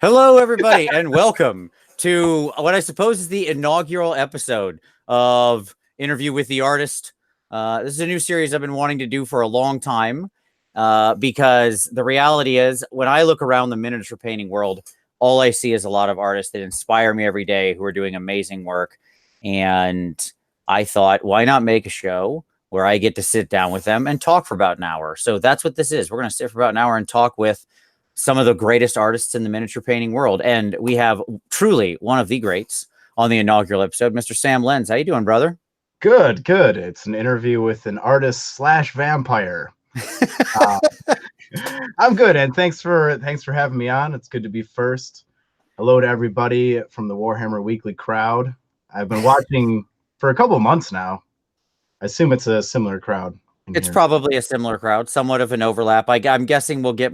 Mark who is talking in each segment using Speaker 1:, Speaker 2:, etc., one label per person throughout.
Speaker 1: Hello, everybody, and welcome to what I suppose is the inaugural episode of Interview with the Artist. This is a new series I've been wanting to do for a long time because the reality is when I look around the miniature painting world, all I see is a lot of artists that inspire me every day who are doing amazing work. And I thought, why not make a show where I get to sit down with them and talk for about an hour? So that's what this is. We're going to sit for about an hour and talk with some of the greatest artists in the miniature painting world. And we have truly one of the greats on the inaugural episode, Mr. Sam Lenz. How you doing, brother?
Speaker 2: Good. It's an interview with an artist / vampire. I'm good, and thanks for having me on. It's good to be first. Hello to everybody from the Warhammer Weekly crowd. I've been watching for a couple of months now. I assume it's a similar crowd.
Speaker 1: It's probably a similar crowd, somewhat of an overlap. I'm guessing we'll get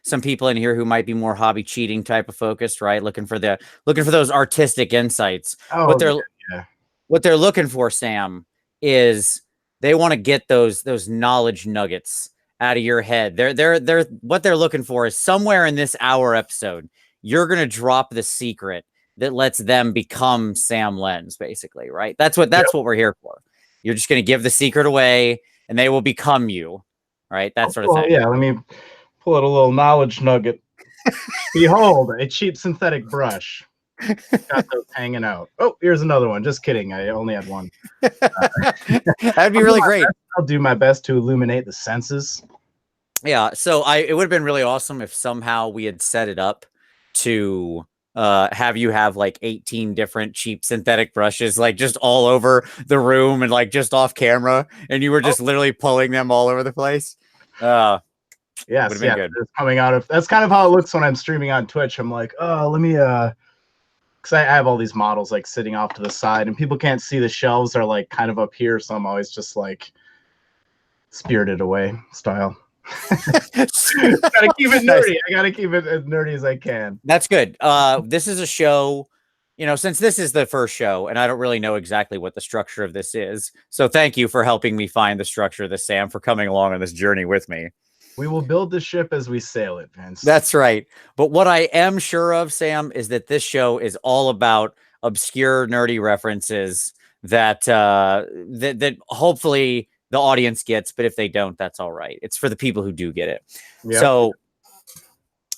Speaker 1: some people in here who might be more hobby cheating type of focused, right? Looking for those artistic insights.
Speaker 2: Oh,
Speaker 1: what they're looking for, Sam, is they want to get those knowledge nuggets out of your head. They're what they're looking for is somewhere in this hour episode, you're gonna drop the secret that lets them become Sam Lenz, basically, right? That's what we're here for. You're just gonna give the secret away, and they will become you, right? That sort of thing.
Speaker 2: Yeah, let me pull out a little knowledge nugget. Behold, a cheap synthetic brush. Got those hanging out. Oh, here's another one. Just kidding. I only had one.
Speaker 1: That'd be really great.
Speaker 2: I'll do my best to illuminate the senses.
Speaker 1: Yeah, so it would have been really awesome if somehow we had set it up to have you have like 18 different cheap synthetic brushes like just all over the room and like just off camera, and you were just literally pulling them all over the place.
Speaker 2: Yes, yeah, good. It's coming out of that's kind of how it looks when I'm streaming on Twitch. I'm like, oh, let me because I have all these models like sitting off to the side, and people can't see the shelves are like kind of up here, so I'm always just like Spirited Away style. Gotta keep it nerdy. I gotta keep it as nerdy as I can.
Speaker 1: That's good. This is a show, since this is the first show, and I don't really know exactly what the structure of this is. So thank you for helping me find the structure of this, Sam, for coming along on this journey with me.
Speaker 2: We will build the ship as we sail it, Vince.
Speaker 1: That's right. But what I am sure of, Sam, is that this show is all about obscure, nerdy references that that hopefully the audience gets, but if they don't, that's all right. It's for the people who do get it. Yep. So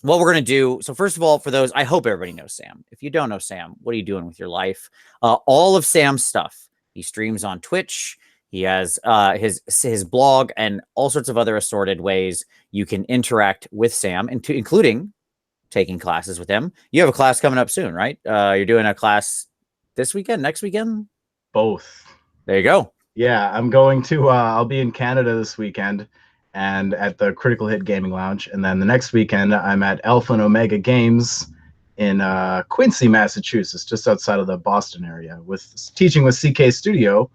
Speaker 1: what we're going to do, so first of all, for those, I hope everybody knows Sam. If you don't know Sam, what are you doing with your life? All of Sam's stuff. He streams on Twitch. He has his blog and all sorts of other assorted ways you can interact with Sam, including taking classes with him. You have a class coming up soon, right? You're doing a class this weekend, next weekend?
Speaker 2: Both.
Speaker 1: There you go.
Speaker 2: Yeah, I'm going to, I'll be in Canada this weekend and at the Critical Hit Gaming Lounge. And then the next weekend, I'm at Alpha and Omega Games in Quincy, Massachusetts, just outside of the Boston area, teaching with CK Studio,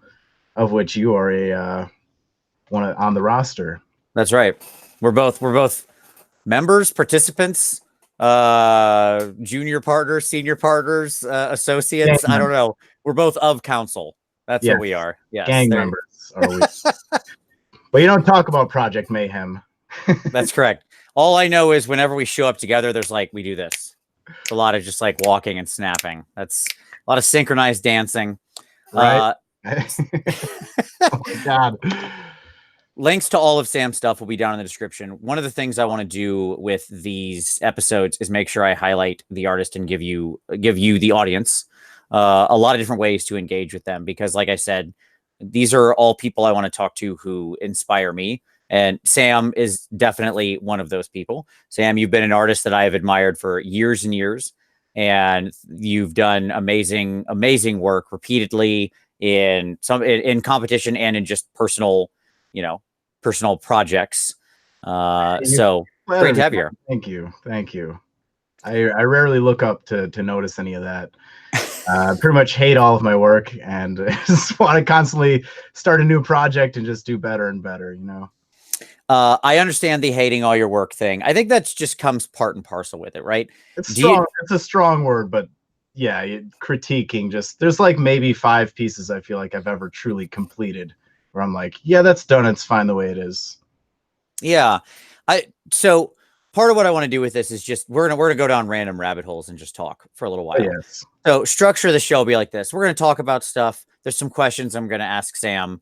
Speaker 2: of which you are one on the roster.
Speaker 1: That's right. We're both members, participants, junior partners, senior partners, associates. I don't know. We're both of council. That's what we are. Yes,
Speaker 2: gang members are we. But you don't talk about Project Mayhem.
Speaker 1: That's correct. All I know is whenever we show up together, there's like, we do this. It's a lot of just like walking and snapping. That's a lot of synchronized dancing.
Speaker 2: Right. Oh my God.
Speaker 1: Links to all of Sam's stuff will be down in the description. One of the things I want to do with these episodes is make sure I highlight the artist and give you the audience a lot of different ways to engage with them, because like I said, these are all people I want to talk to who inspire me. And Sam is definitely one of those people. Sam, you've been an artist that I have admired for years and years, and you've done amazing, amazing work repeatedly in competition and in just personal projects. So great to have you here.
Speaker 2: Thank you. I rarely look up to notice any of that. I pretty much hate all of my work and just want to constantly start a new project and just do better and better,
Speaker 1: I understand the hating all your work thing. I think that's just comes part and parcel with it, right?
Speaker 2: It's a strong word, but yeah, critiquing there's like maybe 5 pieces I feel like I've ever truly completed where I'm like, yeah, that's done. It's fine the way it is.
Speaker 1: Yeah. So part of what I want to do with this is just we're gonna go down random rabbit holes and just talk for a little while.
Speaker 2: Yes.
Speaker 1: So structure of the show will be like this. We're going to talk about stuff. There's some questions I'm going to ask Sam.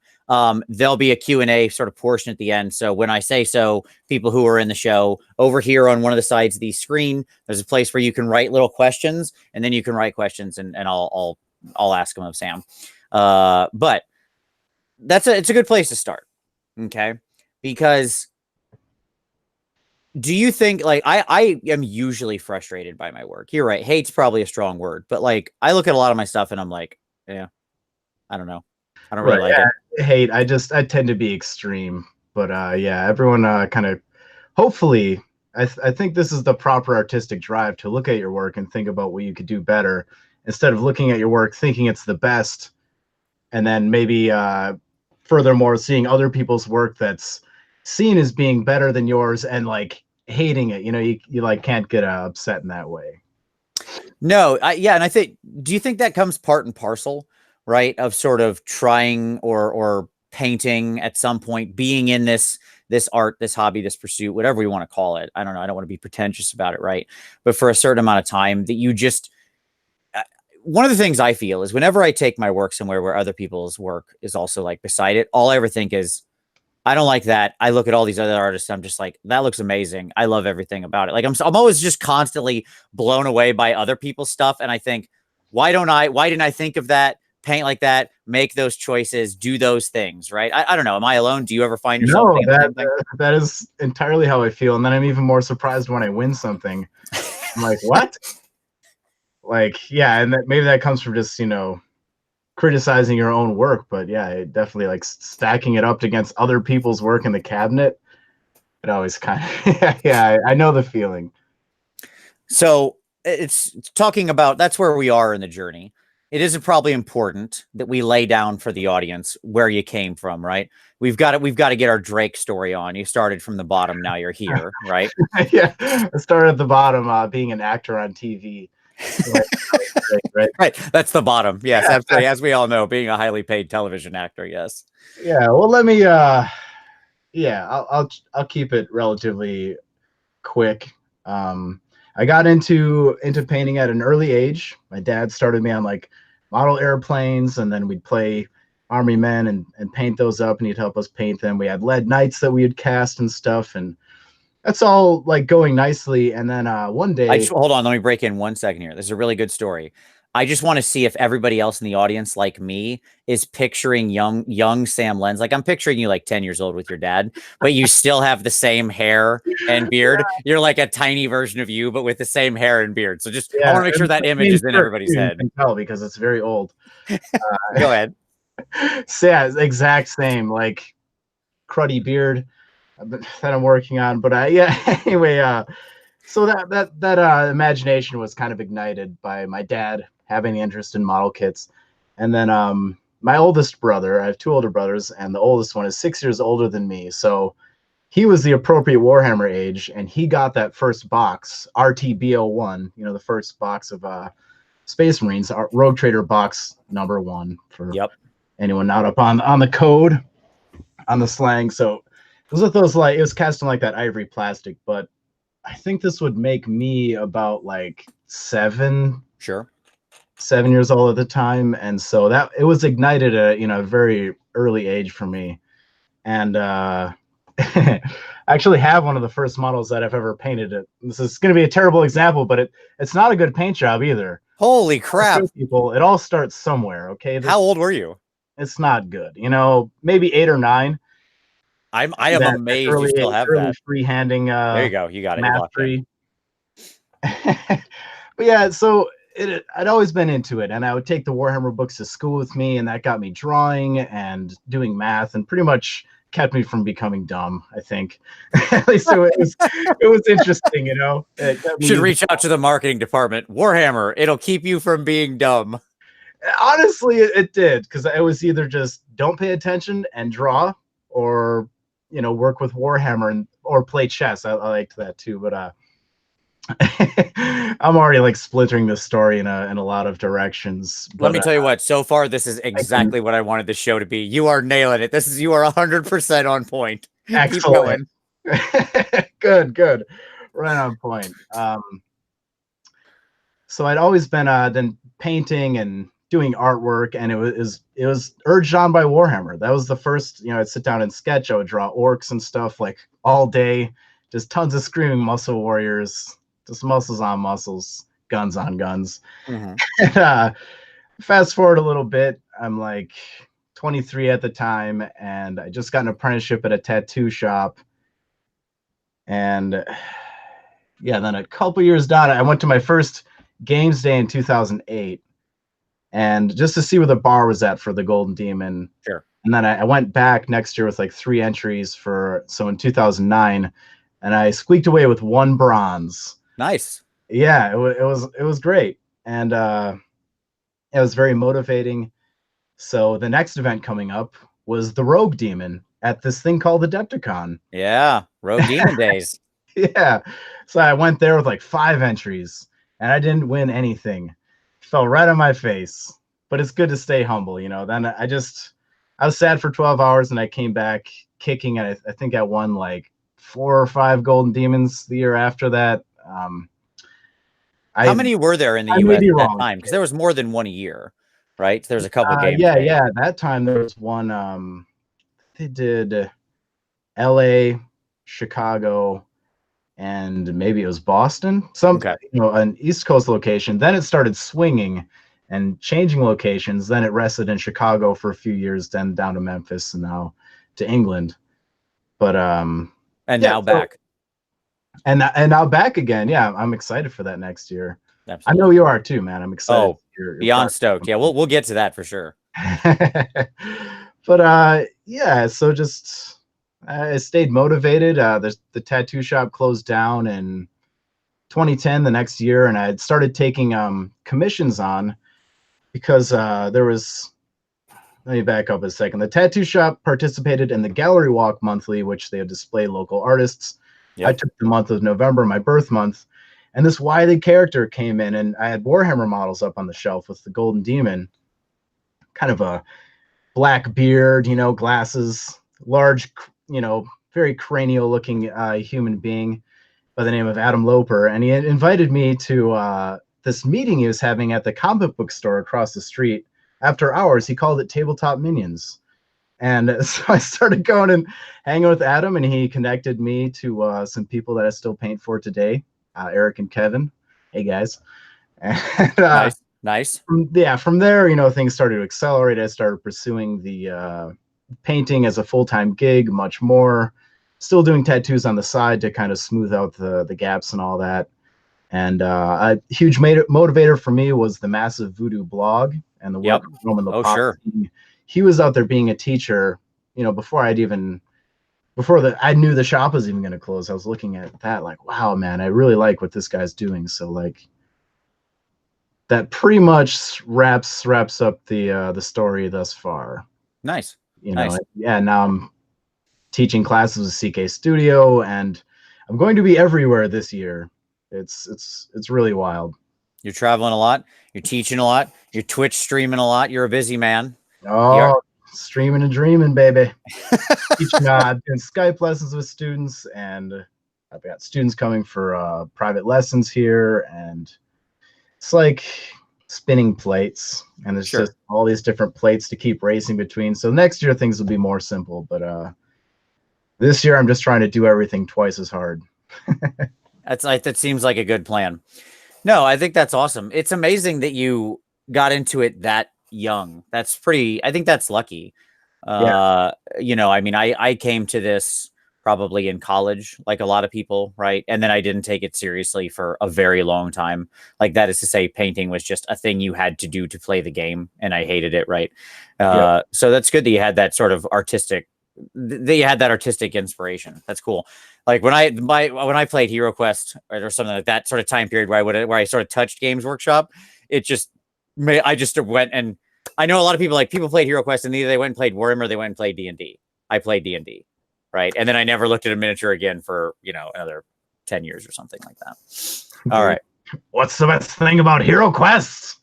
Speaker 1: There'll be a Q&A sort of portion at the end. So when I say so, people who are in the show over here on one of the sides of the screen, there's a place where you can write little questions, and then you can write questions, and I'll ask them of Sam. But it's a good place to start. Okay. Because do you think, like, I am usually frustrated by my work. You're right. Hate's probably a strong word, but like, I look at a lot of my stuff and I'm like, yeah, I don't know. I don't really like it.
Speaker 2: Hate. I tend to be extreme, but yeah, everyone kind of, hopefully, I think this is the proper artistic drive to look at your work and think about what you could do better instead of looking at your work, thinking it's the best. And then maybe furthermore, seeing other people's work that's seen as being better than yours and like hating it, you like can't get upset in that way.
Speaker 1: No, yeah, and I think, do you think that comes part and parcel, right, of sort of trying or painting at some point, being in this art, this hobby, this pursuit, whatever we want to call it? I don't know. I don't want to be pretentious about it, right? But for a certain amount of time that you just, one of the things I feel is whenever I take my work somewhere where other people's work is also like beside it, all I ever think is, I don't like that. I look at all these other artists. I'm just like, that looks amazing. I love everything about it. Like I'm always just constantly blown away by other people's stuff. And I think, why didn't I think of that? Paint like that, make those choices, do those things, right? I don't know. Am I alone? Do you ever find yourself?
Speaker 2: No, that is entirely how I feel. And then I'm even more surprised when I win something. I'm like, what? Like, yeah. And maybe that comes from just, criticizing your own work, but yeah, it definitely like stacking it up against other people's work in the cabinet. It always kind of, yeah, I know the feeling.
Speaker 1: So it's talking about, that's where we are in the journey. It is probably important that we lay down for the audience where you came from, right? We've got to get our Drake story on. You started from the bottom, now you're here, right?
Speaker 2: Yeah, I started at the bottom, being an actor on TV.
Speaker 1: Right. That's the bottom. Yes, absolutely. As we all know, being a highly paid television actor. Yes.
Speaker 2: Yeah. Well, let me. I'll keep it relatively quick. I got into painting at an early age. My dad started me on like model airplanes, and then we'd play army men and paint those up, and he'd help us paint them. We had lead nights that we would cast and stuff, and that's all like going nicely. And then one day,
Speaker 1: hold on, let me break in 1 second here. This is a really good story. I just want to see if everybody else in the audience, like me, is picturing young Sam Lenz. Like I'm picturing you like 10 years old with your dad, but you still have the same hair and beard. Yeah. You're like a tiny version of you, but with the same hair and beard. So just, I want to make sure that image is in everybody's head.
Speaker 2: You can tell because it's very old.
Speaker 1: Go ahead.
Speaker 2: So yeah, exact same, like cruddy beard that I'm working on. But yeah, anyway, so that imagination was kind of ignited by my dad having the interest in model kits. And then my oldest brother, I have two older brothers, and the oldest one is 6 years older than me. So he was the appropriate Warhammer age, and he got that first box, RTB01, the first box of Space Marines, Rogue Trader box number 1 for anyone not up on the code, on the slang. So it was with those, like, it was cast in like that ivory plastic, but I think this would make me about like 7 years old at the time. And so that it was ignited at a very early age for me. And I actually have one of the first models that I've ever painted. This is going to be a terrible example, but it's not a good paint job either.
Speaker 1: Holy crap.
Speaker 2: People, it all starts somewhere. Okay.
Speaker 1: How old were you?
Speaker 2: It's not good. Maybe 8 or 9.
Speaker 1: I am amazed you still have that.
Speaker 2: Freehanding.
Speaker 1: There you go. You got it.
Speaker 2: Mastery. But yeah, so I'd always been into it, and I would take the Warhammer books to school with me, and that got me drawing and doing math, and pretty much kept me from becoming dumb, I think. At least it was interesting,
Speaker 1: Should reach out to the marketing department. Warhammer, it'll keep you from being dumb.
Speaker 2: Honestly, it did, because it was either just don't pay attention and draw, or work with Warhammer or play chess. I liked that too, but I'm already like splintering this story in a lot of directions.
Speaker 1: Let me tell you what, so far this is exactly what I wanted the show to be. You are nailing it. You are 100% on point.
Speaker 2: Excellent. Keep going. Good. Right on point. So I'd always been then painting and doing artwork, and it was urged on by Warhammer. That was the first, I'd sit down and sketch. I would draw orcs and stuff like all day, just tons of screaming muscle warriors, just muscles on muscles, guns on guns.
Speaker 1: Mm-hmm.
Speaker 2: And, fast forward a little bit, I'm like 23 at the time, and I just got an apprenticeship at a tattoo shop. And yeah, then a couple years down, I went to my first games day in 2008, and just to see where the bar was at for the Golden Demon.
Speaker 1: Sure.
Speaker 2: And then I went back next year with like 3 entries so in 2009, and I squeaked away with 1 bronze.
Speaker 1: Nice.
Speaker 2: Yeah, it was great, and it was very motivating. So the next event coming up was the Rogue Demon at this thing called the Adepticon.
Speaker 1: Yeah, Rogue Demon days.
Speaker 2: Yeah, so I went there with like 5 entries, and I didn't win anything. Fell right on my face, but it's good to stay humble, Then I was sad for 12 hours, and I came back kicking, and I think I won like 4 or 5 Golden Demons the year after that.
Speaker 1: How many were there in the U.S. at that time? Because there was more than one a year, right? There's a couple games.
Speaker 2: Yeah. That time there was one. They did L.A., Chicago, and maybe it was Boston. An East Coast location. Then it started swinging and changing locations. Then it rested in Chicago for a few years, then down to Memphis, and now to England. But
Speaker 1: now back.
Speaker 2: And now back again. Yeah, I'm excited for that next year.
Speaker 1: Absolutely.
Speaker 2: I know you are too, man. I'm excited.
Speaker 1: Oh, you're beyond stoked. Yeah, we'll get to that for sure.
Speaker 2: But yeah, so just I stayed motivated. The tattoo shop closed down in 2010, the next year, and I had started taking commissions on because there was. Let me back up a second. The tattoo shop participated in the Gallery Walk Monthly, which they would display local artists. Yep. I took the month of November, my birth month, and this wily character came in, and I had Warhammer models up on the shelf with the Golden Demon, kind of a black beard, glasses, large, very cranial-looking human being by the name of Adam Loper, and he had invited me to this meeting he was having at the comic book store across the street. After hours, he called it Tabletop Minions. And so I started going and hanging with Adam, and he connected me to some people that I still paint for today, Eric and Kevin. Hey, guys. And,
Speaker 1: nice.
Speaker 2: From there, things started to accelerate. I started pursuing the painting as a full-time gig, much more. Still doing tattoos on the side to kind of smooth out the gaps and all that. And a huge motivator for me was the Massive Voodoo blog and the work of Roman Lopez.
Speaker 1: Oh, sure.
Speaker 2: He was out there being a teacher, before I knew the shop was even going to close. I was looking at that like, wow, man, I really like what this guy's doing. So like that pretty much wraps up the story thus far.
Speaker 1: Nice.
Speaker 2: Nice. Yeah, now I'm teaching classes at CK Studio, and I'm going to be everywhere this year. It's really wild.
Speaker 1: You're traveling a lot. You're teaching a lot. You're Twitch streaming a lot. You're a busy man.
Speaker 2: Oh, streaming and dreaming, baby. Teaching, I've been Skype lessons with students, and I've got students coming for private lessons here, and it's like spinning plates, and there's just all these different plates to keep racing between. So next year things will be more simple, but this year I'm just trying to do everything twice as hard.
Speaker 1: That seems like a good plan. No, I think that's awesome. It's amazing that you got into it that young. I think that's lucky. I mean, I came to this probably in college, like a lot of people, right? And then I didn't take it seriously for a very long time. Like, that is to say, painting was just a thing you had to do to play the game, and I hated it, right? So that's good that you had that sort of artistic inspiration. That's cool. Like when I played Hero Quest or something like that sort of time period where I sort of touched Games Workshop, I just went, and I know a lot of people played Hero Quest and either they went and played Warhammer or they went and played D&D. I played D&D, right? And then I never looked at a miniature again for, another 10 years or something like that. All right.
Speaker 2: What's the best thing about Hero Quest?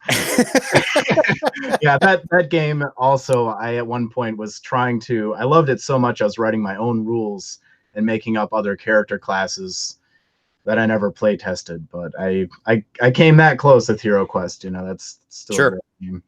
Speaker 2: Yeah, that game also, I at one point was I loved it so much I was writing my own rules and making up other character classes that I never play tested, but I came that close with Hero Quest. You know, that's still a great game.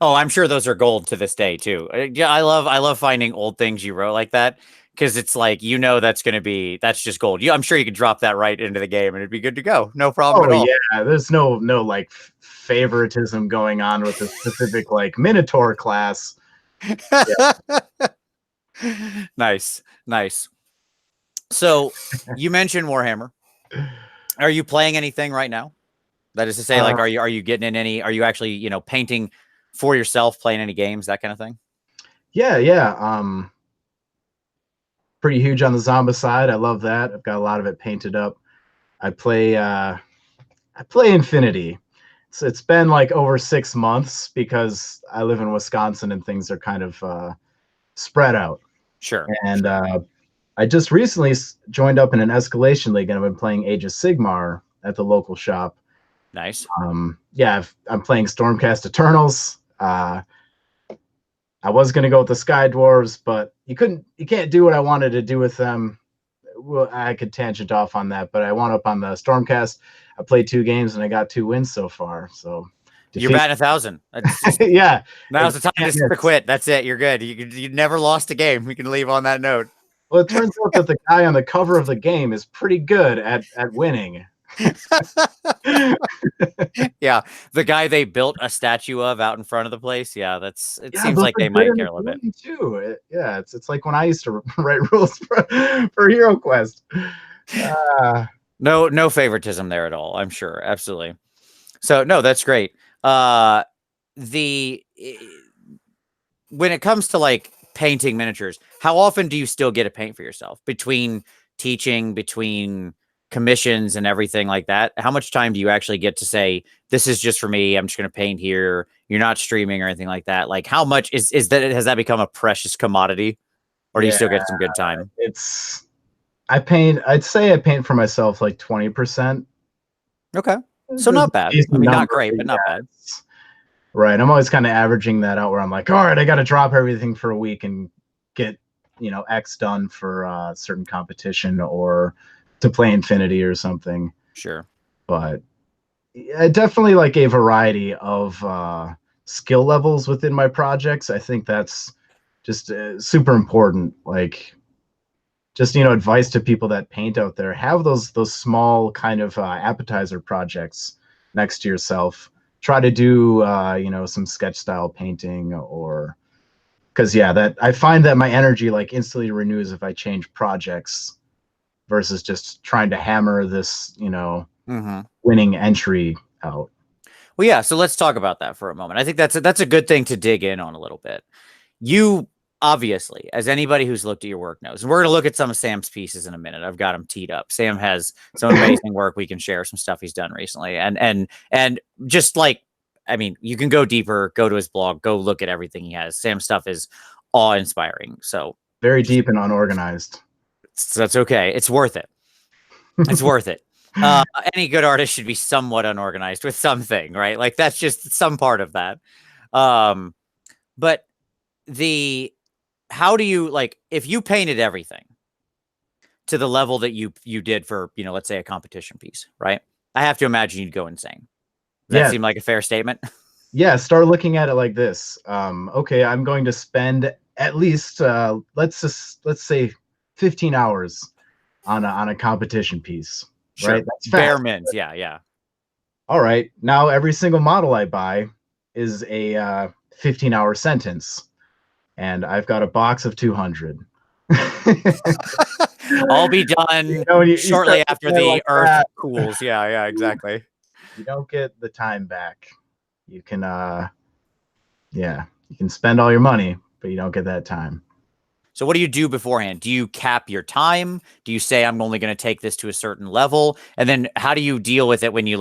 Speaker 1: Oh, I'm sure those are gold to this day too. Yeah, I love finding old things you wrote like that, because it's like, that's just gold. I'm sure you could drop that right into the game and it'd be good to go. No problem at all.
Speaker 2: Yeah, there's no like favoritism going on with the specific like Minotaur class.
Speaker 1: Yeah. Nice. So you mentioned Warhammer. Are you playing anything right now? That is to say, like, are you getting in any? Are you actually, painting for yourself, playing any games, that kind of thing?
Speaker 2: Yeah. Pretty huge on the Zombicide. I love that. I've got a lot of it painted up. I play Infinity. So it's been like over 6 months because I live in Wisconsin and things are kind of spread out.
Speaker 1: Sure.
Speaker 2: And I just recently joined up in an escalation league, and I've been playing Age of Sigmar at the local shop.
Speaker 1: Nice.
Speaker 2: Yeah, I'm playing Stormcast Eternals. I was gonna go with the Sky Dwarves, but you can't do what I wanted to do with them. Well, I could tangent off on that, but I wound up on the Stormcast. I played 2 games and I got 2 wins so far. So
Speaker 1: you're batting 1,000.
Speaker 2: Yeah.
Speaker 1: Now's the time to quit. That's it. You're good. You never lost a game. We can leave on that note.
Speaker 2: Well, it turns out that the guy on the cover of the game is pretty good at winning.
Speaker 1: Yeah, the guy they built a statue of out in front of the place. Yeah, it seems like they might care a little bit
Speaker 2: too. It's like when I used to write rules for Hero Quest.
Speaker 1: No favoritism there at all, I'm sure. Absolutely. So no, that's great. When it comes to like painting miniatures, how often do you still get to paint for yourself between teaching, between commissions and everything like that? How much time do you actually get to say, this is just for me, I'm just going to paint here, you're not streaming or anything like that? Like, how much has that become a precious commodity, or do you still get some good time?
Speaker 2: I'd say I paint for myself like 20%.
Speaker 1: Okay, so not bad. I mean, not great, but not bad.
Speaker 2: Right. I'm always kind of averaging that out where I'm like, all right, I got to drop everything for a week and get, X done for a certain competition or to play Infinity or something.
Speaker 1: Sure.
Speaker 2: But I definitely like a variety of skill levels within my projects. I think that's just super important. Like, just, advice to people that paint out there: have those small kind of appetizer projects next to yourself. Try to do some sketch style painting, or because that I find that my energy like instantly renews if I change projects versus just trying to hammer this winning entry out.
Speaker 1: Well, yeah, so let's talk about that for a moment. I think that's a good thing to dig in on a little bit. You obviously, as anybody who's looked at your work knows, and we're going to look at some of Sam's pieces in a minute. I've got them teed up. Sam has some amazing work. We can share some stuff he's done recently. And just like, I mean, you can go deeper, go to his blog, go look at everything he has. Sam's stuff is awe-inspiring. So
Speaker 2: very deep and unorganized.
Speaker 1: So that's okay. It's worth it. It's worth it. Any good artist should be somewhat unorganized with something, right? Like, that's just some part of that. But how do you, like, if you painted everything to the level that you did for, let's say a competition piece, right? I have to imagine you'd go insane. Does that seem like a fair statement?
Speaker 2: Yeah. Start looking at it like this. Okay, I'm going to spend at least, let's say 15 hours on a competition piece.
Speaker 1: Sure.
Speaker 2: Right?
Speaker 1: That's bare minimums. Yeah.
Speaker 2: All right. Now every single model I buy is a 15-hour sentence. And I've got a box of 200.
Speaker 1: I'll be done shortly after the Earth cools. Yeah, exactly.
Speaker 2: You don't get the time back. You can, you can spend all your money, but you don't get that time.
Speaker 1: So what do you do beforehand? Do you cap your time? Do you say, I'm only going to take this to a certain level? And then how do you deal with it when you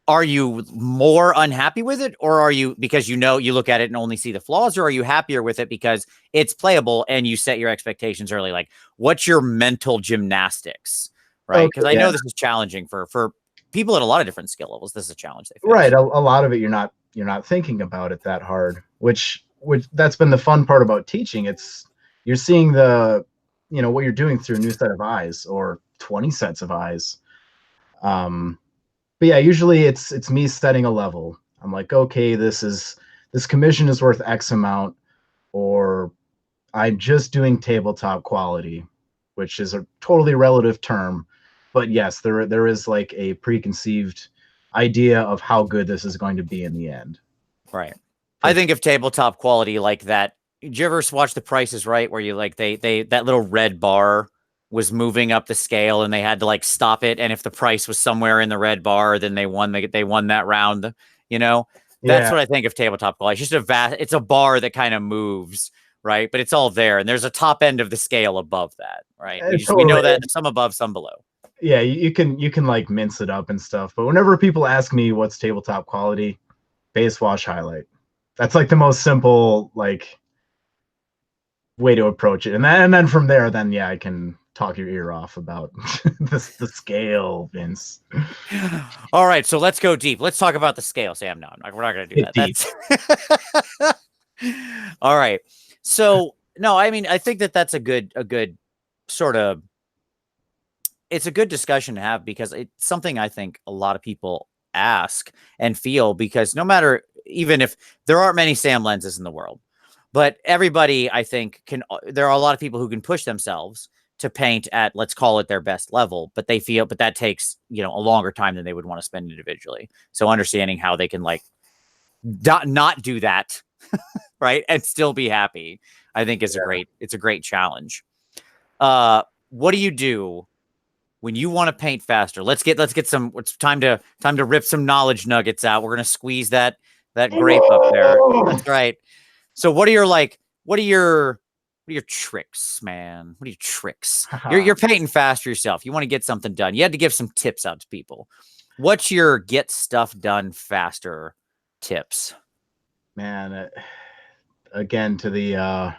Speaker 1: are you more unhappy with it, or are you, because you look at it and only see the flaws, or are you happier with it because it's playable and you set your expectations early? Like, what's your mental gymnastics, right? Because I know this is challenging for people at a lot of different skill levels. This is a challenge they face.
Speaker 2: Right. A lot of it, you're not thinking about it that hard, which that's been the fun part about teaching. You're seeing what you're doing through a new set of eyes or 20 sets of eyes. But yeah, usually it's me setting a level. I'm like, okay, this commission is worth X amount, or I'm just doing tabletop quality, which is a totally relative term. But yes, there is like a preconceived idea of how good this is going to be in the end.
Speaker 1: Right. I think of tabletop quality like that. Did you ever watch The Price is Right, where you like they that little red bar was moving up the scale and they had to like stop it, and if the price was somewhere in the red bar, then they won that round. You know, that's what I think of tabletop quality. It's just it's a bar that kind of moves, right? But it's all there, and there's a top end of the scale above that, right? We know that some above, some below.
Speaker 2: Yeah, you can like mince it up and stuff, but whenever people ask me what's tabletop quality, base wash highlight. That's like the most simple like way to approach it, and then from there, then yeah, I can talk your ear off about the scale, Vince.
Speaker 1: All right, so let's go deep. Let's talk about the scale, Sam. No, we're not going to do that. That's all right. So no, I mean, I think that's a good sort of. It's a good discussion to have because it's something I think a lot of people ask and feel, because no matter, even if there aren't many Sam Lenzes in the world, but everybody, I think, there are a lot of people who can push themselves to paint at, let's call it, their best level, but that takes, a longer time than they would want to spend individually. So understanding how they can like not do that, right, and still be happy, I think is a great challenge. What do you do when you want to paint faster? Let's get some. It's time to rip some knowledge nuggets out. We're gonna squeeze that grape up there. That's right. So what are your tricks, man? What are your tricks? You're painting faster yourself. You want to get something done. You had to give some tips out to people. What's your get stuff done faster tips?
Speaker 2: Man, again, to the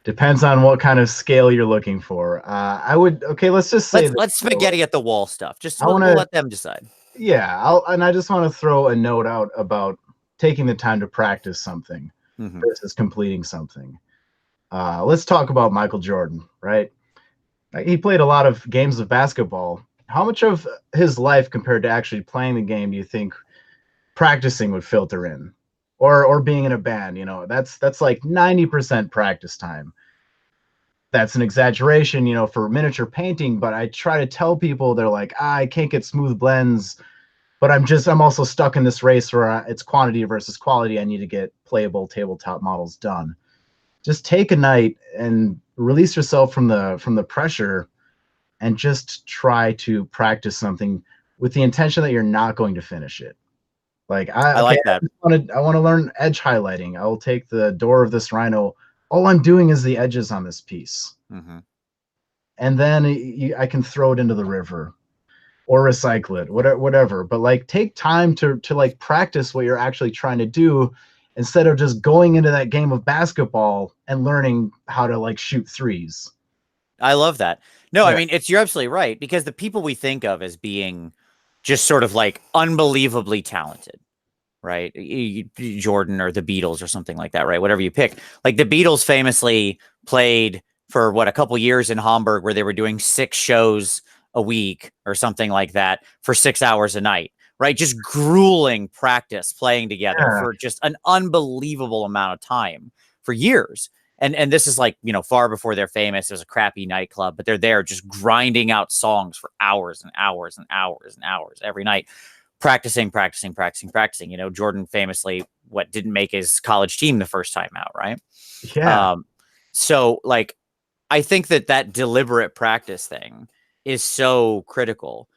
Speaker 2: depends on what kind of scale you're looking for. Let's just say
Speaker 1: let's spaghetti at the wall stuff. Just we'll let them decide.
Speaker 2: Yeah, I just want to throw a note out about taking the time to practice something versus completing something. Let's talk about Michael Jordan, right? He played a lot of games of basketball. How much of his life compared to actually playing the game do you think practicing would filter in? Or being in a band, that's like 90% practice time. That's an exaggeration, for miniature painting, but I try to tell people, they're like, I can't get smooth blends, but I'm also stuck in this race where it's quantity versus quality. I need to get playable tabletop models done. Just take a night and release yourself from the pressure and just try to practice something with the intention that you're not going to finish it. Like I like that. I want to learn edge highlighting. I will take the door of this rhino. All I'm doing is the edges on this piece. And then I can throw it into the river or recycle it, whatever. But like, take time to like practice what you're actually trying to do, instead of just going into that game of basketball and learning how to like shoot threes.
Speaker 1: I love that. No, yeah. I mean, you're absolutely right, because the people we think of as being just sort of like unbelievably talented, right? Jordan or the Beatles or something like that, right? Whatever you pick. Like the Beatles famously played for a couple years in Hamburg, where they were doing 6 shows a week or something like that for 6 hours a night, right? Just grueling practice playing together for just an unbelievable amount of time for years. And this is like, far before they're famous. It was a crappy nightclub, but they're there just grinding out songs for hours and hours and hours and hours every night, practicing. Jordan famously didn't make his college team the first time out, right?
Speaker 2: Yeah.
Speaker 1: So like, I think that deliberate practice thing is so critical.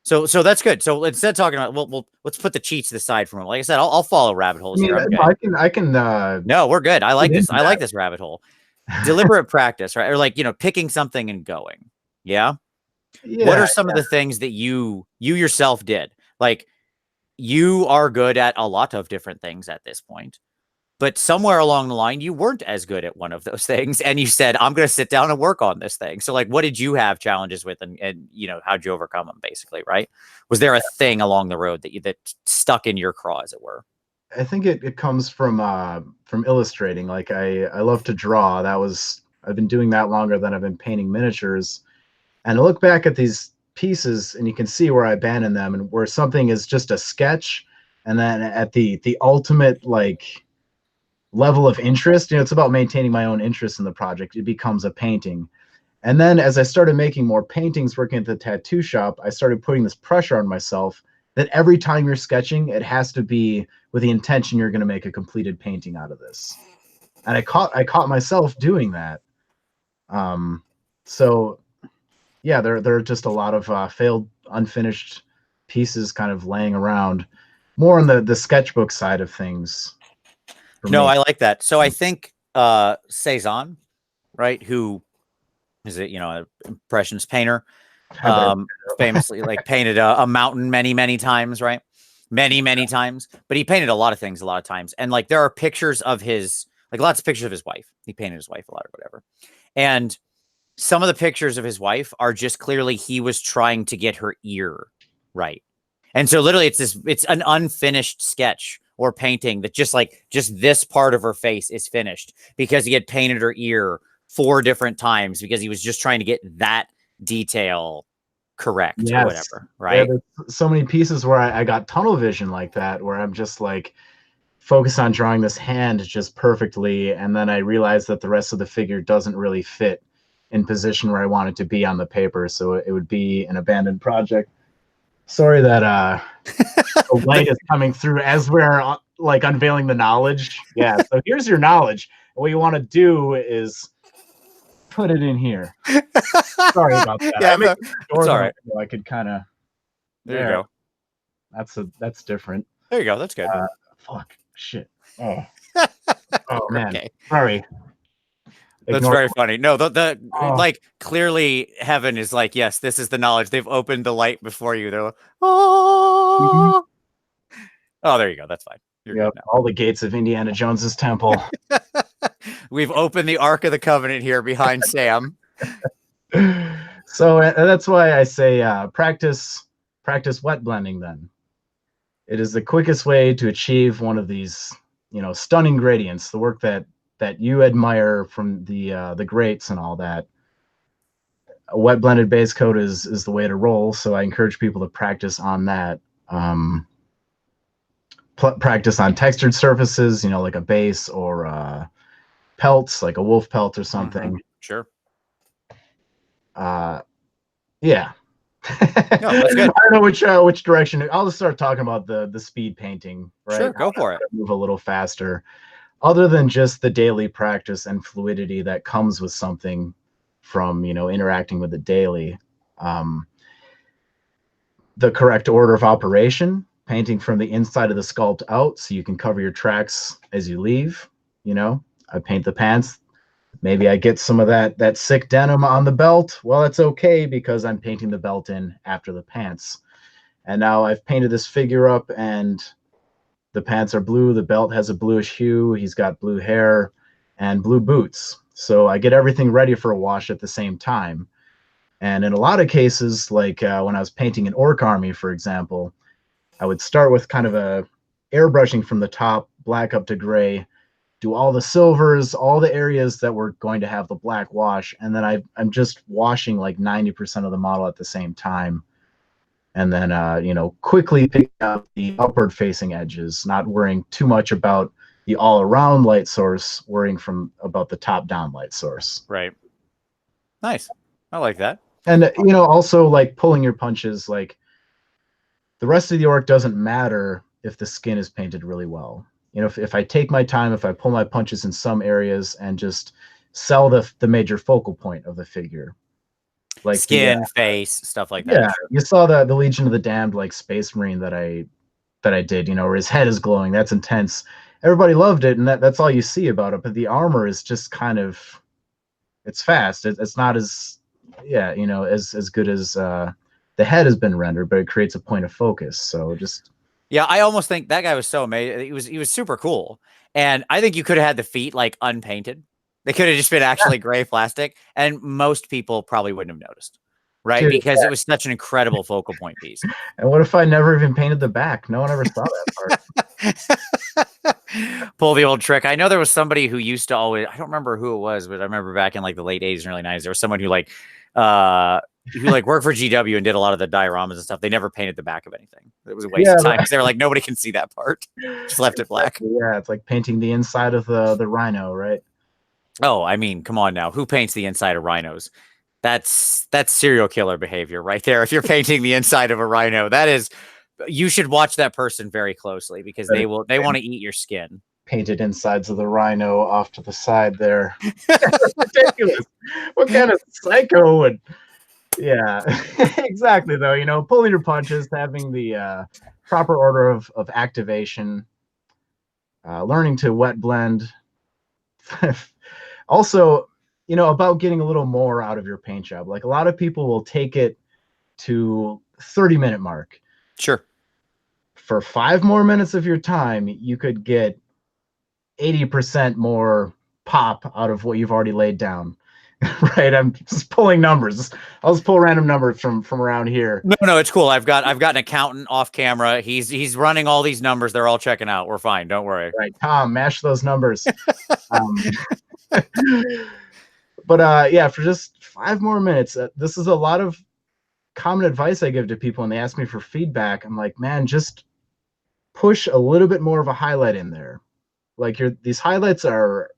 Speaker 1: So that's good. So instead of talking about, let's put the cheats to the side for a moment. Like I said, I'll follow rabbit holes here.
Speaker 2: I can.
Speaker 1: No, we're good. I like this. I like this rabbit hole. Deliberate practice, right? Or like, picking something and going. Yeah. What are some of the things that you yourself did? Like, you are good at a lot of different things at this point, but somewhere along the line, you weren't as good at one of those things, and you said, I'm going to sit down and work on this thing. So like, what did you have challenges with, and how'd you overcome them, basically, right? Was there a thing along the road that stuck in your craw, as it were?
Speaker 2: I think it comes from illustrating. Like I love to draw. I've been doing that longer than I've been painting miniatures. And I look back at these pieces, and you can see where I abandon them, and where something is just a sketch, and then at the ultimate like level of interest, it's about maintaining my own interest in the project. It becomes a painting. And then as I started making more paintings, working at the tattoo shop, I started putting this pressure on myself that every time you're sketching, it has to be with the intention you're going to make a completed painting out of this. And I caught myself doing that. So yeah, there are just a lot of failed, unfinished pieces kind of laying around, more on the sketchbook side of things.
Speaker 1: No, I like that. So I think Cezanne, right, who is it, an impressionist painter, famously like painted a mountain many times, right? Many times, but he painted a lot of things a lot of times. And like there are pictures of his, like lots of pictures of his wife. He painted his wife a lot or whatever. And some of the pictures of his wife are just clearly he was trying to get her ear right. And so literally it's an unfinished sketch or painting that just this part of her face is finished because he had painted her ear 4 different times because he was just trying to get that detail correct or whatever, right?
Speaker 2: Yeah, there's so many pieces where I got tunnel vision like that, where I'm just like focused on drawing this hand just perfectly, and then I realized that the rest of the figure doesn't really fit in position where I want it to be on the paper, so it would be an abandoned project. Sorry that the light is coming through as we're like unveiling the knowledge. Yeah, so here's your knowledge. What you want to do is put it in here. Sorry about that.
Speaker 1: Yeah, it's all right.
Speaker 2: I could kind of.
Speaker 1: There you go.
Speaker 2: That's different.
Speaker 1: There you go. That's good.
Speaker 2: Fuck. Shit. Oh. Oh man.
Speaker 1: Okay.
Speaker 2: Sorry.
Speaker 1: That's very funny. No, like clearly heaven is like, yes, this is the knowledge. They've opened the light before you. They're like, oh, oh, there you go. That's fine.
Speaker 2: Yep. All the gates of Indiana Jones's temple.
Speaker 1: We've opened the Ark of the Covenant here behind Sam.
Speaker 2: So that's why I say practice wet blending. Then it is the quickest way to achieve one of these, stunning gradients. The work that you admire from the greats and all that. A wet blended base coat is the way to roll. So I encourage people to practice on that. Practice on textured surfaces, like a base or pelts, like a wolf pelt or something.
Speaker 1: Mm-hmm. Sure.
Speaker 2: Yeah.
Speaker 1: No, that's good.
Speaker 2: I don't know which direction. I'll just start talking about the speed painting. Right.
Speaker 1: Sure, go for it.
Speaker 2: Move a little faster. Other than just the daily practice and fluidity that comes with something from, interacting with it daily, the correct order of operation, painting from the inside of the sculpt out so you can cover your tracks as you leave. I paint the pants. Maybe I get some of that sick denim on the belt. Well, that's okay because I'm painting the belt in after the pants. And now I've painted this figure up and the pants are blue. The belt has a bluish hue. He's got blue hair and blue boots. So I get everything ready for a wash at the same time. And in a lot of cases, like when I was painting an orc army, for example, I would start with kind of a airbrushing from the top, black up to gray, do all the silvers, all the areas that were going to have the black wash. And then I'm just washing like 90% of the model at the same time. And then, quickly pick out the upward facing edges, not worrying too much about the all around light source, worrying about the top down light source.
Speaker 1: Right. Nice. I like that.
Speaker 2: And, also like pulling your punches, like the rest of the orc doesn't matter if the skin is painted really well. If I take my time, if I pull my punches in some areas and just sell the major focal point of the figure. Like
Speaker 1: skin, face, stuff like that.
Speaker 2: Yeah, you saw the Legion of the Damned like Space Marine that I did, where his head is glowing. That's intense. Everybody loved it, and that's all you see about it. But the armor is just kind of, it's fast. It's not as as good as the head has been rendered, but it creates a point of focus. So just
Speaker 1: I almost think that guy was so amazing. He was super cool, and I think you could have had the feet like unpainted. They could have just been actually gray plastic, and most people probably wouldn't have noticed, right? Dude, because it was such an incredible focal point piece.
Speaker 2: And what if I never even painted the back? No one ever saw that part.
Speaker 1: Pull the old trick. I know there was somebody who used to always, I don't remember who it was, but I remember back in like the late 80s and early 90s, there was someone who worked for GW and did a lot of the dioramas and stuff. They never painted the back of anything. It was a waste of time because they were like, nobody can see that part. Just left it black.
Speaker 2: Yeah, it's like painting the inside of the rhino, right?
Speaker 1: Oh, I mean, come on now. Who paints the inside of rhinos? That's serial killer behavior right there. If you're painting the inside of a rhino, you should watch that person very closely because they want to eat your skin.
Speaker 2: Painted insides of the rhino off to the side there. Ridiculous. What kind of psycho would? Yeah, exactly. Though, pulling your punches, having the proper order of activation, learning to wet blend. Also, about getting a little more out of your paint job. Like a lot of people will take it to 30-minute mark.
Speaker 1: Sure.
Speaker 2: For 5 more minutes of your time, you could get 80% more pop out of what you've already laid down. Right? I'm just pulling numbers. I'll just pull random numbers from around here.
Speaker 1: No, it's cool. I've got an accountant off camera. He's running all these numbers. They're all checking out. We're fine. Don't worry.
Speaker 2: Right, Tom, mash those numbers. But yeah, for just 5 more minutes, this is a lot of common advice I give to people when they ask me for feedback. I'm like, man, just push a little bit more of a highlight in there. Like these highlights are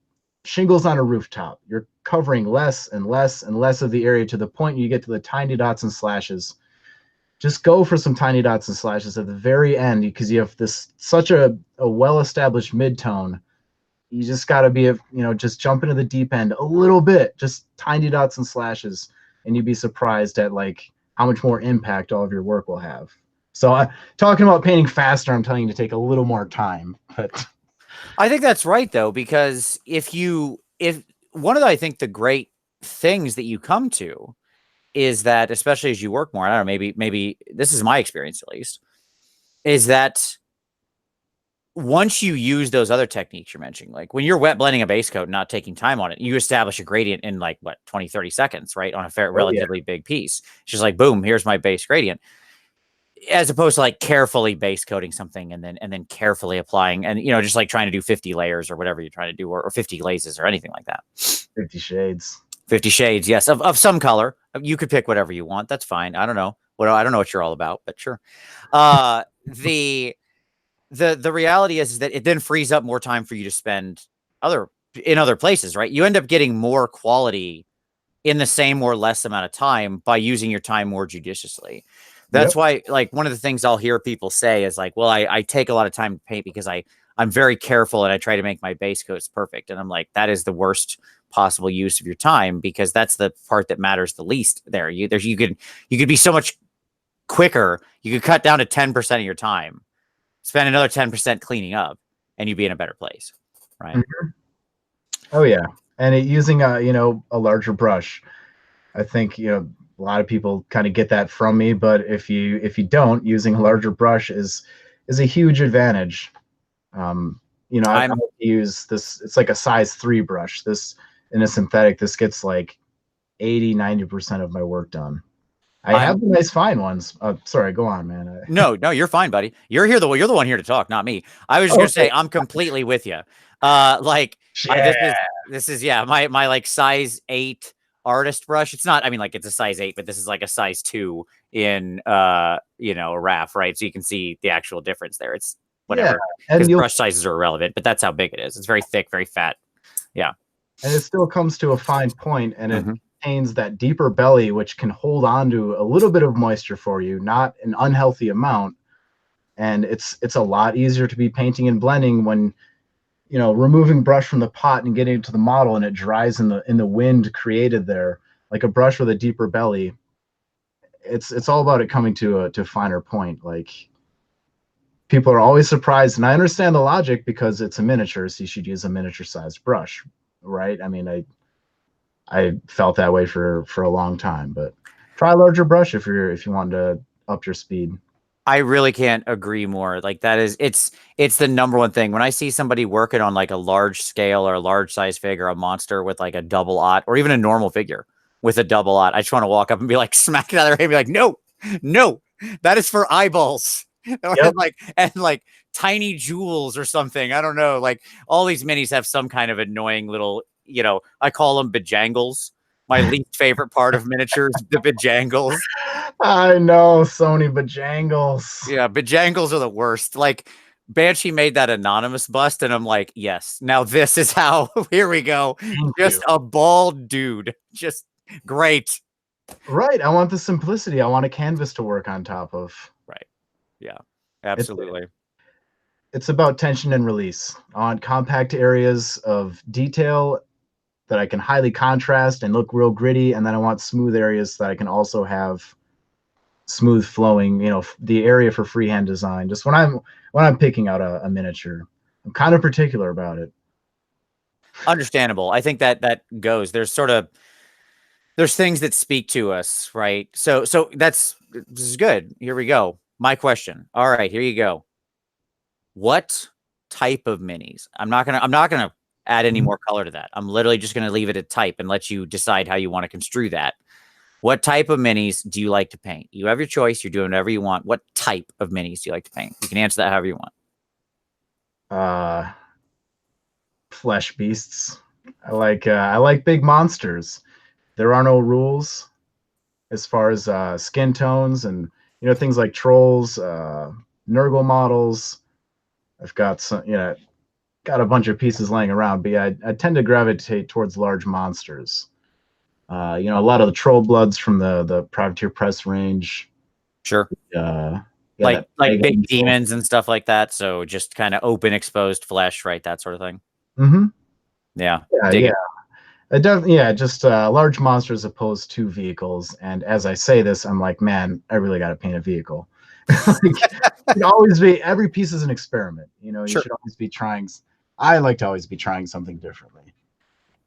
Speaker 2: shingles on a rooftop. You're covering less and less and less of the area to the point you get to the tiny dots and slashes. Just go for some tiny dots and slashes at the very end because you have such a well-established mid-tone. You just got to be, just jump into the deep end a little bit, just tiny dots and slashes, and you'd be surprised at how much more impact all of your work will have. So talking about painting faster, I'm telling you to take a little more time. But
Speaker 1: I think that's right, though, because if one of I think the great things that you come to is that, especially as you work more, I don't know, maybe this is my experience at least, is that once you use those other techniques you're mentioning, like when you're wet blending a base coat and not taking time on it, you establish a gradient in 20, 30 seconds, right? On a relatively big piece. It's just like, boom, here's my base gradient. As opposed to carefully base coating something and then carefully applying and, just trying to do 50 layers or whatever you're trying to do or 50 glazes or anything like that.
Speaker 2: 50 shades.
Speaker 1: 50 shades, yes, of some color. You could pick whatever you want. That's fine. I don't know. I don't know what you're all about, but sure. The reality is that it then frees up more time for you to spend in other places, right? You end up getting more quality in the same or less amount of time by using your time more judiciously. That's why, one of the things I'll hear people say is well, I take a lot of time to paint because I'm very careful and I try to make my base coats perfect. And I'm like, that is the worst possible use of your time because that's the part that matters the least there. You could be so much quicker. You could cut down to 10% of your time, spend another 10% cleaning up, and you'd be in a better place, right?
Speaker 2: Mm-hmm. Oh yeah, and using a larger brush. I think a lot of people kind of get that from me, but if you don't, using a larger brush is a huge advantage. I use this. It's like a size 3 brush. This in a synthetic. This gets 80-90% of my work done. I have the nice fine ones. Sorry, go on, man.
Speaker 1: No, you're fine, buddy. You're the one here to talk, not me. I was just gonna say I'm completely with you. This is my size 8 artist brush. It's not. I mean, it's a size 8, but this is a size 2 in a RAF, right? So you can see the actual difference there. It's whatever. Because brush sizes are irrelevant, but that's how big it is. It's very thick, very fat. Yeah.
Speaker 2: And it still comes to a fine point, and it contains that deeper belly, which can hold on to a little bit of moisture for you, not an unhealthy amount. And it's a lot easier to be painting and blending when removing brush from the pot and getting it to the model, and it dries in the wind created there, like a brush with a deeper belly. It's all about it coming to a finer point. People are always surprised, and I understand the logic because it's a miniature, so you should use a miniature sized brush, right? I mean, I felt that way for a long time, but try a larger brush if you want to up your speed.
Speaker 1: I really can't agree more. It's the number one thing when I see somebody working on a large scale or a large size figure, a monster with a double aught or even a normal figure with a double aught. I just want to walk up and be smack it out of their head and be no, that is for eyeballs. Yep. and tiny jewels or something. I don't know. Like all these minis have some kind of annoying little, I call them bejangles. My least favorite part of miniatures, the bejangles.
Speaker 2: I know, Sony bejangles.
Speaker 1: Yeah, bejangles are the worst. Like Banshee made that anonymous bust, and I'm like, yes, now this is how. Here we go. Just a bald dude. Just great.
Speaker 2: Right. I want the simplicity. I want a canvas to work on top of.
Speaker 1: Right. Yeah, absolutely.
Speaker 2: It's about tension and release. I want compact areas of detail that I can highly contrast and look real gritty, and then I want smooth areas that I can also have smooth flowing, the area for freehand design. Just when I'm picking out a miniature, I'm kind of particular about it.
Speaker 1: Understandable. I think that goes. There's things that speak to us, right? So this is good. Here we go. My question. All right, here you go. What type of minis? I'm not gonna add any more color to that. I'm literally just gonna leave it at type and let you decide how you want to construe that. What type of minis do you like to paint? You have your choice. You're doing whatever you want. What type of minis do you like to paint? You can answer that however you
Speaker 2: want. Flesh beasts. I like big monsters. There are no rules as far as skin tones and things like trolls, Nurgle models. I've got some, got a bunch of pieces laying around, but yeah, I tend to gravitate towards large monsters. A lot of the troll bloods from the Privateer Press range.
Speaker 1: Sure.
Speaker 2: Yeah,
Speaker 1: like big demons and stuff like that. So just kind of open, exposed flesh, right? That sort of thing.
Speaker 2: Mm-hmm.
Speaker 1: Yeah.
Speaker 2: Just large monsters opposed to vehicles. And as I say this, I'm like, man, I really got to paint a vehicle. Every piece is an experiment. You should always be trying. I like to always be trying something differently.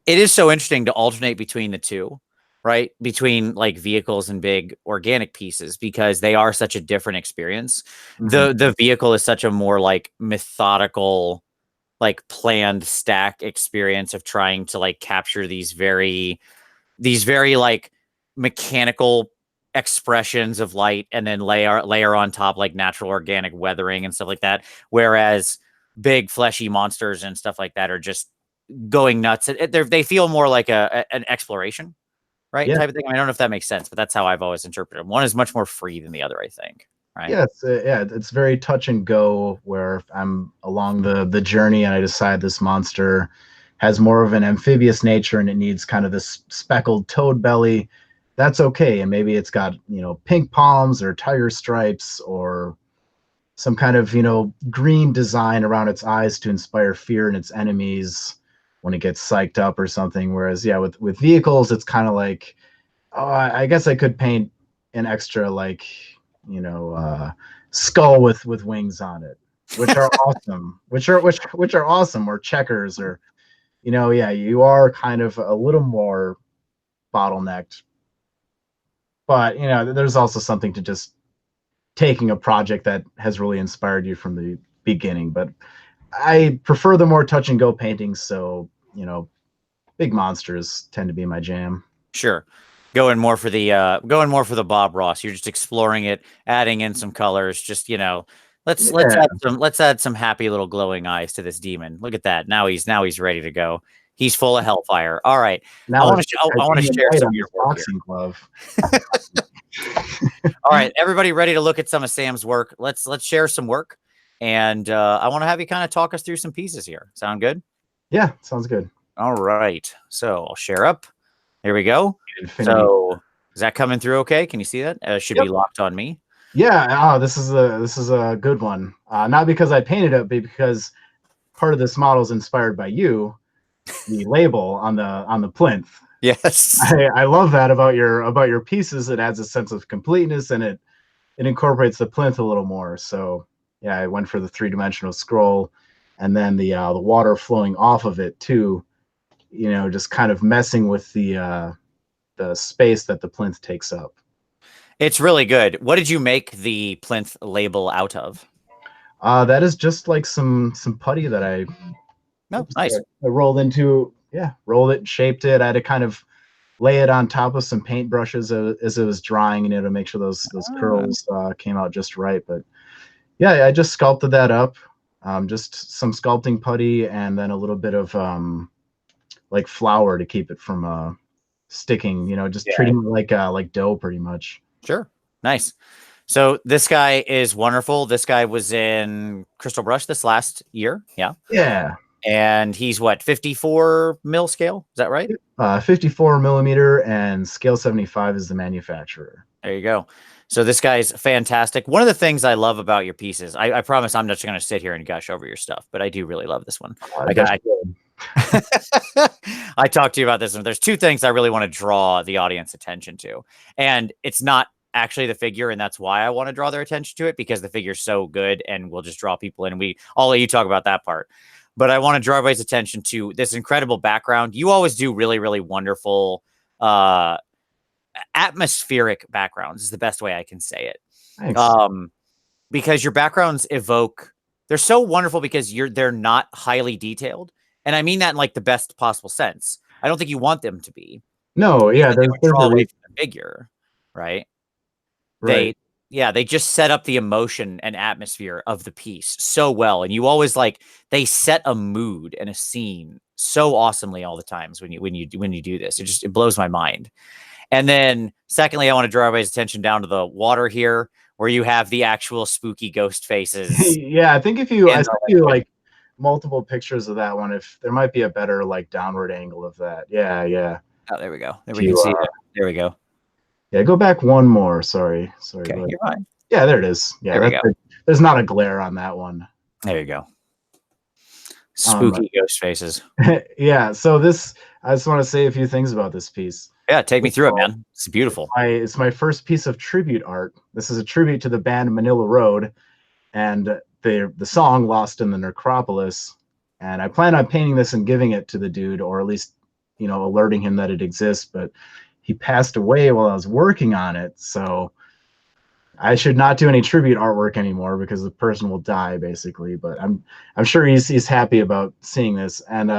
Speaker 1: It is so interesting to alternate between the two, right? Between like vehicles and big organic pieces, because they are such a different experience. Mm-hmm. The vehicle is such a more like methodical, like planned stack experience of trying to like capture these very like mechanical expressions of light and then layer on top like natural organic weathering and stuff like that. Whereas big fleshy monsters and stuff like that are just going nuts. They feel more like an exploration, right?
Speaker 2: Yeah.
Speaker 1: Type of thing. I don't know if that makes sense, but that's how I've always interpreted them. One is much more free than the other, I think. Right?
Speaker 2: Yeah, it's very touch and go, where I'm along the journey and I decide this monster has more of an amphibious nature and it needs kind of this speckled toad belly. That's okay. And maybe it's got, pink palms or tiger stripes or some kind of, green design around its eyes to inspire fear in its enemies when it gets psyched up or something. Whereas, yeah, with vehicles, it's kind of like, oh, I guess I could paint an extra, like, skull with wings on it, which are awesome, which are awesome, or checkers, or, you are kind of a little more bottlenecked. But, there's also something to just taking a project that has really inspired you from the beginning. But I prefer the more touch and go paintings. So, big monsters tend to be my jam.
Speaker 1: Sure. Going more for the Bob Ross. You're just exploring it, adding in some colors. Just let's add some happy little glowing eyes to this demon. Look at that. Now he's ready to go. He's full of hellfire. All right. Now I want to share some of your boxing glove. All right, everybody, ready to look at some of Sam's work? Let's share some work, and I want to have you kind of talk us through some pieces here. Sound good?
Speaker 2: Yeah, sounds good.
Speaker 1: All right. So I'll share up. Here we go. Infinity. So is that coming through okay? Can you see that? Should be locked on me.
Speaker 2: Yeah. This is a good one. Not because I painted it, but because part of this model is inspired by you. The label on the plinth.
Speaker 1: Yes.
Speaker 2: I love that about your pieces. It adds a sense of completeness and it incorporates the plinth a little more. So yeah, I went for the 3-dimensional scroll, and then the water flowing off of it too. Just kind of messing with the space that the plinth takes up.
Speaker 1: It's really good. What did you make the plinth label out of?
Speaker 2: That is just like some putty that I
Speaker 1: nice.
Speaker 2: I rolled it, shaped it. I had to kind of lay it on top of some paint brushes as it was drying, to make sure those curls came out just right. But yeah, I just sculpted that up. Just some sculpting putty and then a little bit of like flour to keep it from sticking. Just treating it like dough, pretty much.
Speaker 1: Sure, nice. So this guy is wonderful. This guy was in Crystal Brush this last year. Yeah.
Speaker 2: Yeah.
Speaker 1: And he's what, 54 mil scale? Is that right?
Speaker 2: 54 millimeter and scale 75 is the manufacturer.
Speaker 1: There you go. So this guy's fantastic. One of the things I love about your pieces, I promise I'm not just going to sit here and gush over your stuff, but I do really love this one. I talked to you about this, and there's two things I really want to draw the audience attention to. And it's not actually the figure, and that's why I want to draw their attention to it, because the figure's so good and we'll just draw people in. And I'll let you talk about that part. But I want to draw everybody's attention to this incredible background. You always do really, really wonderful atmospheric backgrounds is the best way I can say it.
Speaker 2: Thanks.
Speaker 1: Because your backgrounds they're so wonderful because they're not highly detailed. And I mean that in like the best possible sense. I don't think you want them to be.
Speaker 2: No, yeah,
Speaker 1: there's away from the figure, right?
Speaker 2: Right.
Speaker 1: They just set up the emotion and atmosphere of the piece so well. And you always they set a mood and a scene so awesomely all the times when you do this. It blows my mind. And then secondly, I want to draw everybody's attention down to the water here, where you have the actual spooky ghost faces.
Speaker 2: Yeah, I think I sent you like multiple pictures of that one. If there might be a better like downward angle of that. Yeah.
Speaker 1: Oh, there we go. There we can see it. There we go.
Speaker 2: Yeah, go back one more. Sorry.
Speaker 1: Okay, you're fine.
Speaker 2: Yeah, there it is. Yeah, there we go. There's not a glare on that one.
Speaker 1: There you go. Spooky ghost faces.
Speaker 2: Yeah. So I just want to say a few things about this piece.
Speaker 1: Yeah, take me through it, man. It's beautiful.
Speaker 2: It's my first piece of tribute art. This is a tribute to the band Manila Road and the song Lost in the Necropolis. And I plan on painting this and giving it to the dude, or at least, alerting him that it exists. But he passed away while I was working on it. So I should not do any tribute artwork anymore because the person will die, basically. But I'm sure he's happy about seeing this. And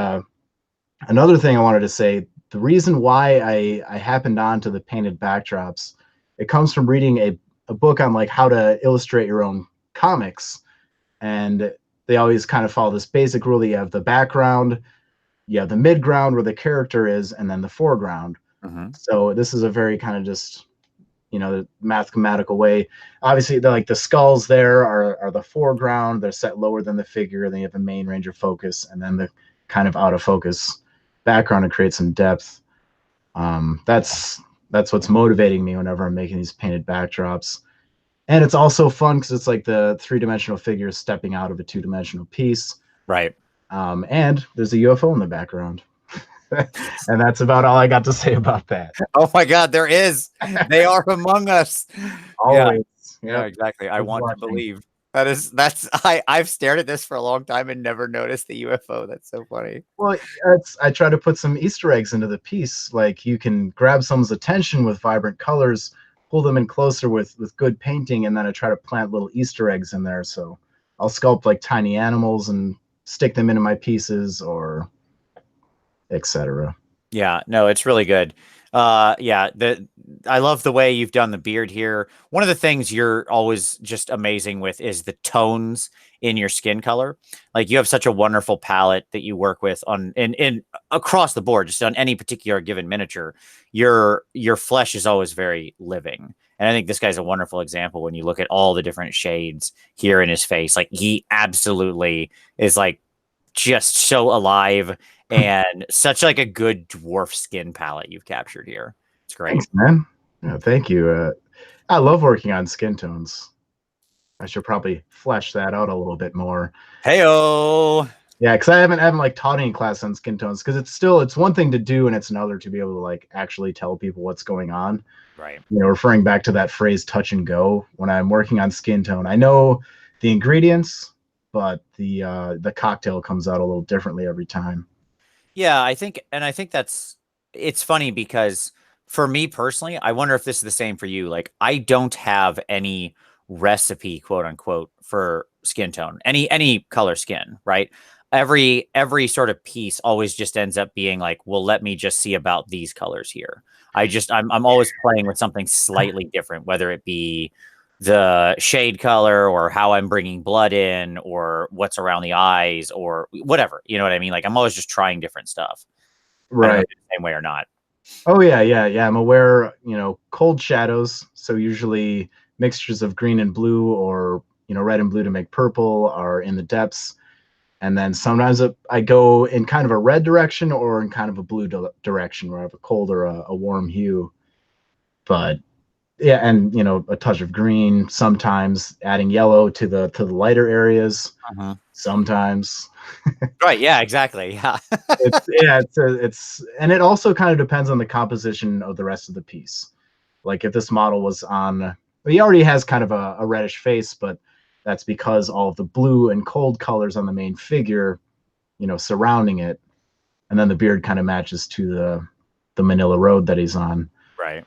Speaker 2: another thing I wanted to say, the reason why I happened on to the painted backdrops, it comes from reading a book on like how to illustrate your own comics. And they always kind of follow this basic rule. You have the background, you have the midground where the character is, and then the foreground. Mm-hmm. So this is a very kind of just, the mathematical way. Obviously, the skulls there are the foreground. They're set lower than the figure. Then you have a main range of focus, and then the kind of out of focus background to create some depth. That's what's motivating me whenever I'm making these painted backdrops. And it's also fun because it's like the three-dimensional figure stepping out of a two-dimensional piece.
Speaker 1: Right.
Speaker 2: And there's a UFO in the background. And that's about all I got to say about that.
Speaker 1: Oh my God, there is. They are among us.
Speaker 2: Always.
Speaker 1: Yeah, exactly. I want to believe. I've stared at this for a long time and never noticed the UFO. That's so funny.
Speaker 2: Well, I try to put some Easter eggs into the piece. Like you can grab someone's attention with vibrant colors, pull them in closer with good painting, and then I try to plant little Easter eggs in there. So I'll sculpt like tiny animals and stick them into my pieces, or etc.
Speaker 1: Yeah, no, it's really good. I love the way you've done the beard here. One of the things you're always just amazing with is the tones in your skin color. Like you have such a wonderful palette that you work with in across the board, just on any particular given miniature. Your flesh is always very living. And I think this guy's a wonderful example when you look at all the different shades here in his face. Like he absolutely is like just so alive. And such like a good dwarf skin palette you've captured here. It's great.
Speaker 2: Thanks, man. Yeah, thank you. I love working on skin tones. I should probably flesh that out a little bit more.
Speaker 1: Hey-o!
Speaker 2: Yeah, because I haven't like taught any class on skin tones, because it's one thing to do and it's another to be able to like actually tell people what's going on.
Speaker 1: Right.
Speaker 2: Referring back to that phrase touch and go. When I'm working on skin tone, I know the ingredients, but the cocktail comes out a little differently every time.
Speaker 1: Yeah, I think it's funny because for me personally, I wonder if this is the same for you. Like I don't have any recipe, quote unquote, for skin tone, any color skin, right? Every sort of piece always just ends up being like, well, let me just see about these colors here. I'm always playing with something slightly different, whether it be the shade color or how I'm bringing blood in or what's around the eyes or whatever. You know what I mean? Like I'm always just trying different stuff. I don't know if it's the same way or not.
Speaker 2: Oh yeah. I'm aware, cold shadows. So usually mixtures of green and blue or, red and blue to make purple are in the depths. And then sometimes I go in kind of a red direction or in kind of a blue direction where I have a cold or a warm hue. But yeah, and a touch of green, sometimes adding yellow to the lighter areas. Sometimes.
Speaker 1: Right. Yeah, exactly. Yeah.
Speaker 2: it's and it also kind of depends on the composition of the rest of the piece. Like if this model was on, he already has kind of a reddish face, but that's because all of the blue and cold colors on the main figure, surrounding it, and then the beard kind of matches to the Manila Road that he's on.
Speaker 1: Right.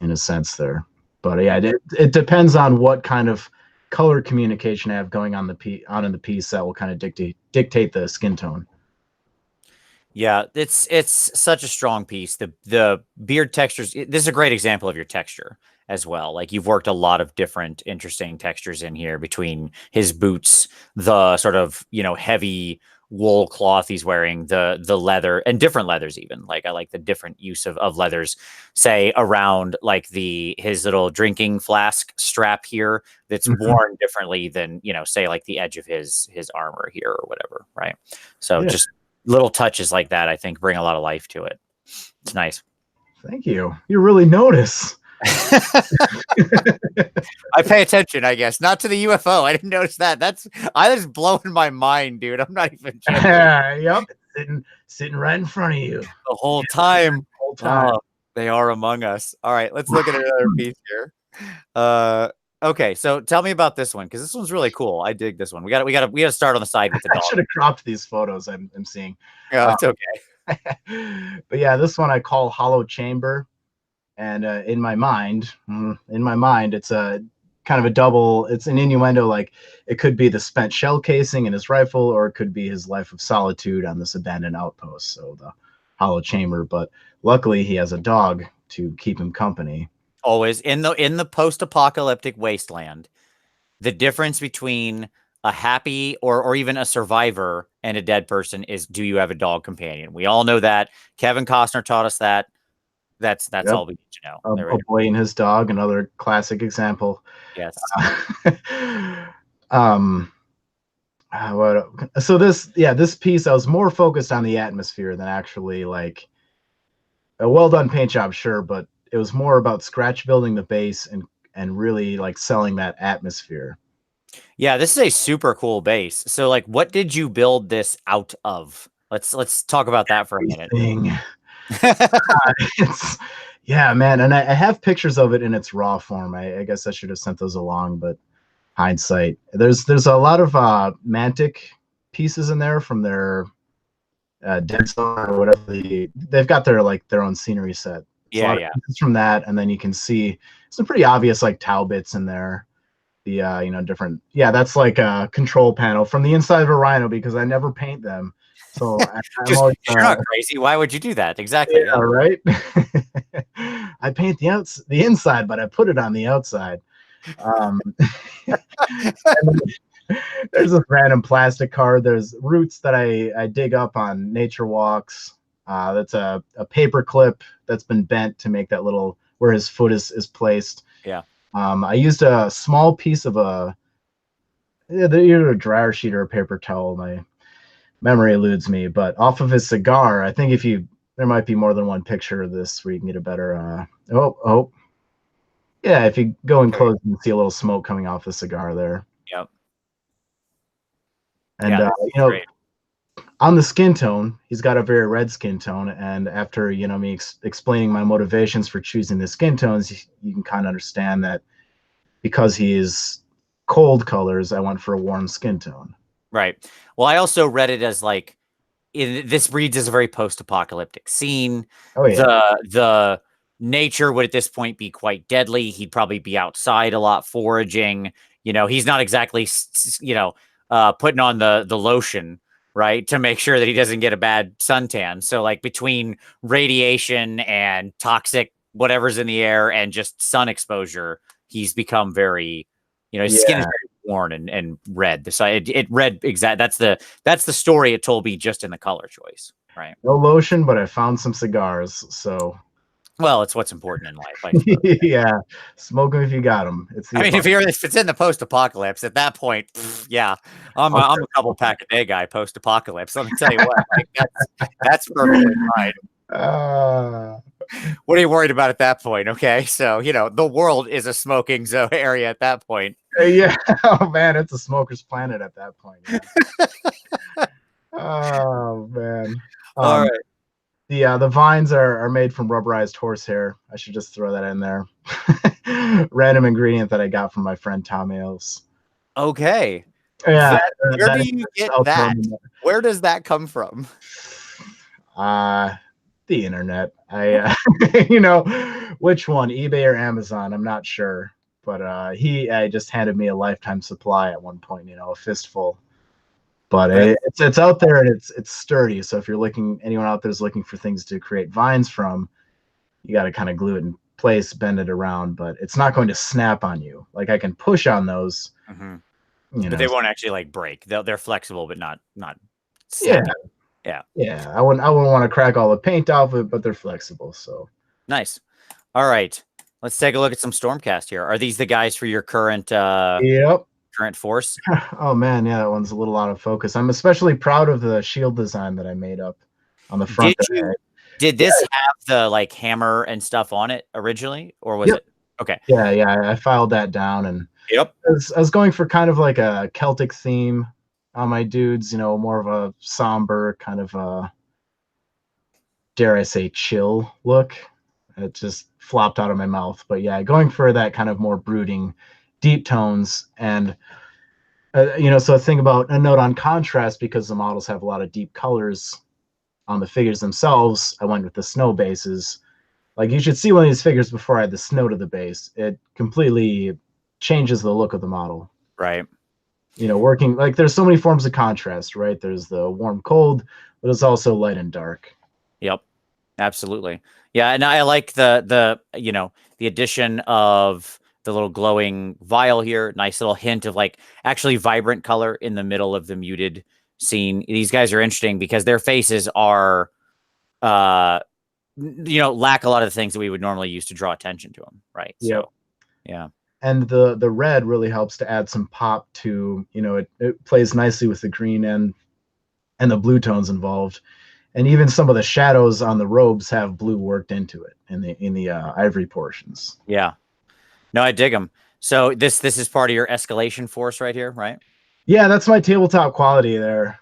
Speaker 2: In a sense there. But yeah, it depends on what kind of color communication I have going on in the piece that will kind of dictate the skin tone.
Speaker 1: Yeah, it's such a strong piece. The beard textures. This is a great example of your texture as well. Like you've worked a lot of different interesting textures in here between his boots, the sort of heavy wool cloth he's wearing, the leather and different leathers even. Like I like the different use of leathers, say around like his little drinking flask strap here that's worn differently than say like the edge of his armor here or whatever, right? So just little touches like that, I think, bring a lot of life to it. It's nice.
Speaker 2: Thank you. You really notice.
Speaker 1: I pay attention, I guess. Not to the UFO. I didn't notice that. That's blowing my mind, dude. I'm not even
Speaker 2: yep. Sitting right in front of you.
Speaker 1: The whole time. Oh, they are among us. All right, let's look at another piece here. Okay, so tell me about this one because this one's really cool. I dig this one. We got to start on the side with the dog.
Speaker 2: I should have cropped these photos I'm seeing.
Speaker 1: Yeah, it's okay.
Speaker 2: But yeah, this one I call Hollow Chamber, and in my mind, it's a kind of a double. It's an innuendo. Like it could be the spent shell casing in his rifle, or it could be his life of solitude on this abandoned outpost. So the Hollow Chamber. But luckily, he has a dog to keep him company.
Speaker 1: Always in the post-apocalyptic wasteland, the difference between a happy or even a survivor and a dead person is, do you have a dog companion? We all know that. Kevin Costner taught us that. That's all we need to know.
Speaker 2: A Boy and His Dog, another classic example.
Speaker 1: Yes.
Speaker 2: So this piece, I was more focused on the atmosphere than actually like a well done paint job, sure, but it was more about scratch building the base and really like selling that atmosphere.
Speaker 1: Yeah, this is a super cool base. So like what did you build this out of? Let's talk about that for a minute.
Speaker 2: Yeah, man, and I have pictures of it in its raw form. I guess I should have sent those along, but hindsight. There's a lot of Mantic pieces in there from their Dead Zone or whatever. They've got their own scenery set.
Speaker 1: Yeah.
Speaker 2: From that, and then you can see some pretty obvious like Tau bits in there. The different. Yeah, that's like a control panel from the inside of a Rhino because I never paint them. So
Speaker 1: you're not crazy. Why would you do that? Exactly.
Speaker 2: Yeah, right. I paint the inside, but I put it on the outside. There's a random plastic card. There's roots that I dig up on nature walks. That's a paper clip that's been bent to make that little where his foot is placed.
Speaker 1: Yeah.
Speaker 2: I used a small piece of either a dryer sheet or a paper towel. My memory eludes me, but off of his cigar, I think there might be more than one picture of this where you can get a better. Yeah, if you go in close, you can see a little smoke coming off the cigar there.
Speaker 1: Yep.
Speaker 2: And great. On the skin tone, he's got a very red skin tone, and after me explaining my motivations for choosing the skin tones, you can kind of understand that because he is cold colors, I went for a warm skin tone.
Speaker 1: Right. Well, I also read it as like this reads as a very post-apocalyptic scene.
Speaker 2: Oh yeah.
Speaker 1: The nature would at this point be quite deadly. He'd probably be outside a lot foraging. He's not exactly putting on the lotion, right, to make sure that he doesn't get a bad suntan. So like between radiation and toxic whatever's in the air and just sun exposure, he's become very his skin is very worn and red. So it read exact. That's the story it told me just in the color choice, right?
Speaker 2: No lotion, but I found some cigars. So,
Speaker 1: well, it's what's important in life. I suppose.
Speaker 2: Yeah, smoke them if you got them.
Speaker 1: If it's in the post-apocalypse, at that point, yeah, I'm a couple pack a day guy post-apocalypse. Let me tell you what, like that's perfectly fine. What are you worried about at that point? Okay, so the world is a smoking zone area at that point.
Speaker 2: Yeah, oh man, it's a smoker's planet at that point. Yeah. Oh man.
Speaker 1: All right.
Speaker 2: The vines are made from rubberized horsehair. I should just throw that in there. Random ingredient that I got from my friend Tom Ailes.
Speaker 1: Okay.
Speaker 2: Yeah.
Speaker 1: Where do you get that? Where does that come from?
Speaker 2: The internet. I which one, eBay or Amazon? I'm not sure, but I just handed me a lifetime supply at one point. A fistful. But it's out there and it's sturdy. So if anyone out there is looking for things to create vines from, you got to kind of glue it in place, bend it around, but it's not going to snap on you. Like I can push on those,
Speaker 1: but they won't actually like break. They're flexible, but not.
Speaker 2: Snapping. Yeah. I wouldn't want to crack all the paint off it, but they're flexible. So
Speaker 1: nice. All right, let's take a look at some Stormcast here. Are these the guys for your current?
Speaker 2: Yep.
Speaker 1: Current force?
Speaker 2: Oh man, yeah, that one's a little out of focus. I'm especially proud of the shield design that I made up on the front.
Speaker 1: Did this have the like hammer and stuff on it originally, or was it? Okay.
Speaker 2: Yeah, I filed that down, and I was going for kind of like a Celtic theme on my dudes. More of a somber kind of dare I say chill look. It just flopped out of my mouth, but yeah, going for that kind of more brooding, deep tones. And so think about a note on contrast, because the models have a lot of deep colors on the figures themselves. I went with the snow bases. Like you should see one of these figures before I had the snow to the base. It completely changes the look of the model.
Speaker 1: Right.
Speaker 2: Working like there's so many forms of contrast, right? There's the warm cold, but it's also light and dark.
Speaker 1: Yep. Absolutely. Yeah, and I like the addition of the little glowing vial here. Nice little hint of like actually vibrant color in the middle of the muted scene. These guys are interesting because their faces are, lack a lot of the things that we would normally use to draw attention to them. Right.
Speaker 2: Yep.
Speaker 1: So, yeah.
Speaker 2: And the red really helps to add some pop to, it plays nicely with the green and the blue tones involved. And even some of the shadows on the robes have blue worked into it in the ivory portions.
Speaker 1: Yeah. No, I dig them. So this is part of your escalation force right here, right?
Speaker 2: Yeah, that's my tabletop quality there.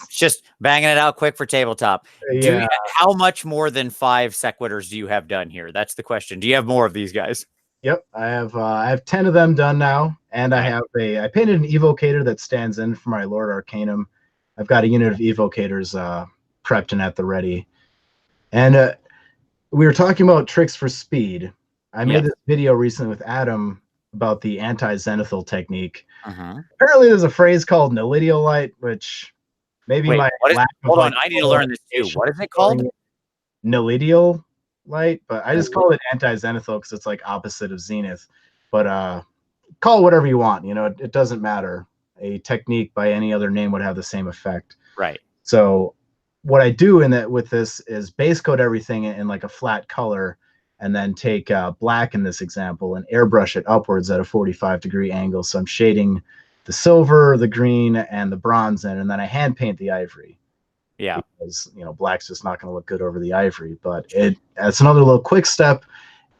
Speaker 1: Just banging it out quick for tabletop.
Speaker 2: Yeah.
Speaker 1: How much more than 5 sequiturs do you have done here? That's the question. Do you have more of these guys?
Speaker 2: Yep, I have 10 of them done now, and I painted an evocator that stands in for my Lord Arcanum. I've got a unit of evocators prepped and at the ready. And we were talking about tricks for speed. I made this video recently with Adam about the anti-zenithal technique. Apparently there's a phrase called nilidiolite, which maybe
Speaker 1: hold on, I need to learn this too. What is it called?
Speaker 2: Nilidiolite, but I just call it anti-zenithal because it's like opposite of zenith. But call it whatever you want. It doesn't matter. A technique by any other name would have the same effect.
Speaker 1: Right.
Speaker 2: So what I do with this is base coat everything in like a flat color, and then take black in this example and airbrush it upwards at a 45-degree angle. So I'm shading the silver, the green, and the bronze in, and then I hand paint the ivory.
Speaker 1: Yeah.
Speaker 2: Because, black's just not going to look good over the ivory, but it's another little quick step.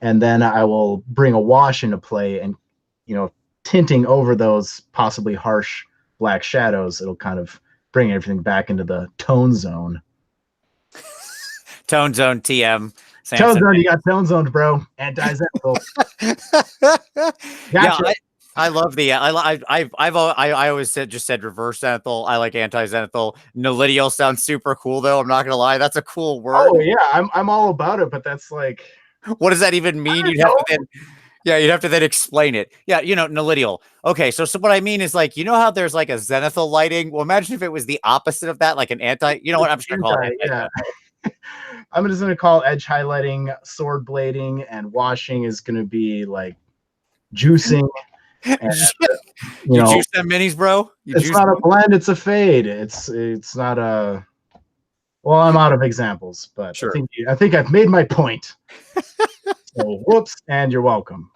Speaker 2: And then I will bring a wash into play and, tinting over those possibly harsh black shadows. It'll kind of bring everything back into the tone zone.
Speaker 1: Tone zone TM.
Speaker 2: Tone zone, you got tone zoned, bro. Anti-zenithal.
Speaker 1: Yeah, I love the. I always said reverse zenithal. I like anti-zenithal. Nilidial sounds super cool though. I'm not gonna lie, that's a cool word.
Speaker 2: Oh yeah, I'm all about it, but that's like,
Speaker 1: what does that even mean? You'd have to then explain it. Yeah, nilidial. Okay, so what I mean is like, how there's like a zenithal lighting. Well, imagine if it was the opposite of that, like an anti. You know what I'm just gonna call it?
Speaker 2: Yeah. I'm just gonna call edge highlighting, sword blading, and washing is gonna be like juicing. And,
Speaker 1: you juice them minis, bro?
Speaker 2: It's not a blend, it's a fade. It's not a. Well, I'm out of examples, but
Speaker 1: sure.
Speaker 2: I think I've made my point. So whoops, and you're welcome.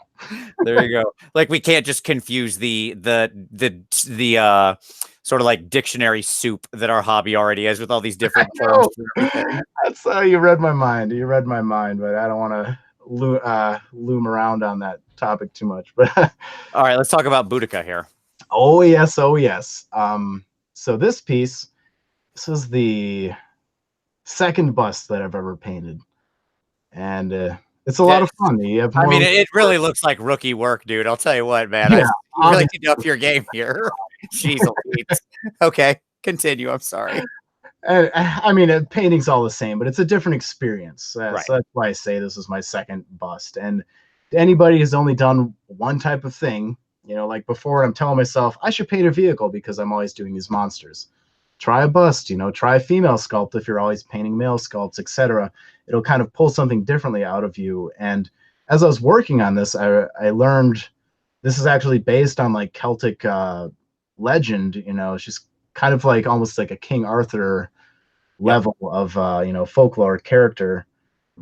Speaker 1: There you go. Like we can't just confuse the sort of like dictionary soup that our hobby already is with all these different terms.
Speaker 2: That's you read my mind. You read my mind, but I don't want to loom around on that topic too much. But
Speaker 1: all right, let's talk about Boudica here.
Speaker 2: Oh yes, oh yes. So this piece, this is the second bust that I've ever painted, and it's a lot of fun. You have
Speaker 1: I mean, it really looks like rookie work, dude. I'll tell you what, man. Yeah, you really need to up your game here. Jeez, okay, continue. I'm sorry.
Speaker 2: I mean, painting's all the same, but it's a different experience.
Speaker 1: Right.
Speaker 2: So that's why I say this is my second bust. And anybody who's only done one type of thing, you know, like before, I'm telling myself I should paint a vehicle because I'm always doing these monsters. Try a bust, you know, try a female sculpt if you're always painting male sculpts, etc. It'll kind of pull something differently out of you. And as I was working on this, I learned this is actually based on like Celtic legend. You know, she's kind of like almost like a King Arthur level of you know, folklore character.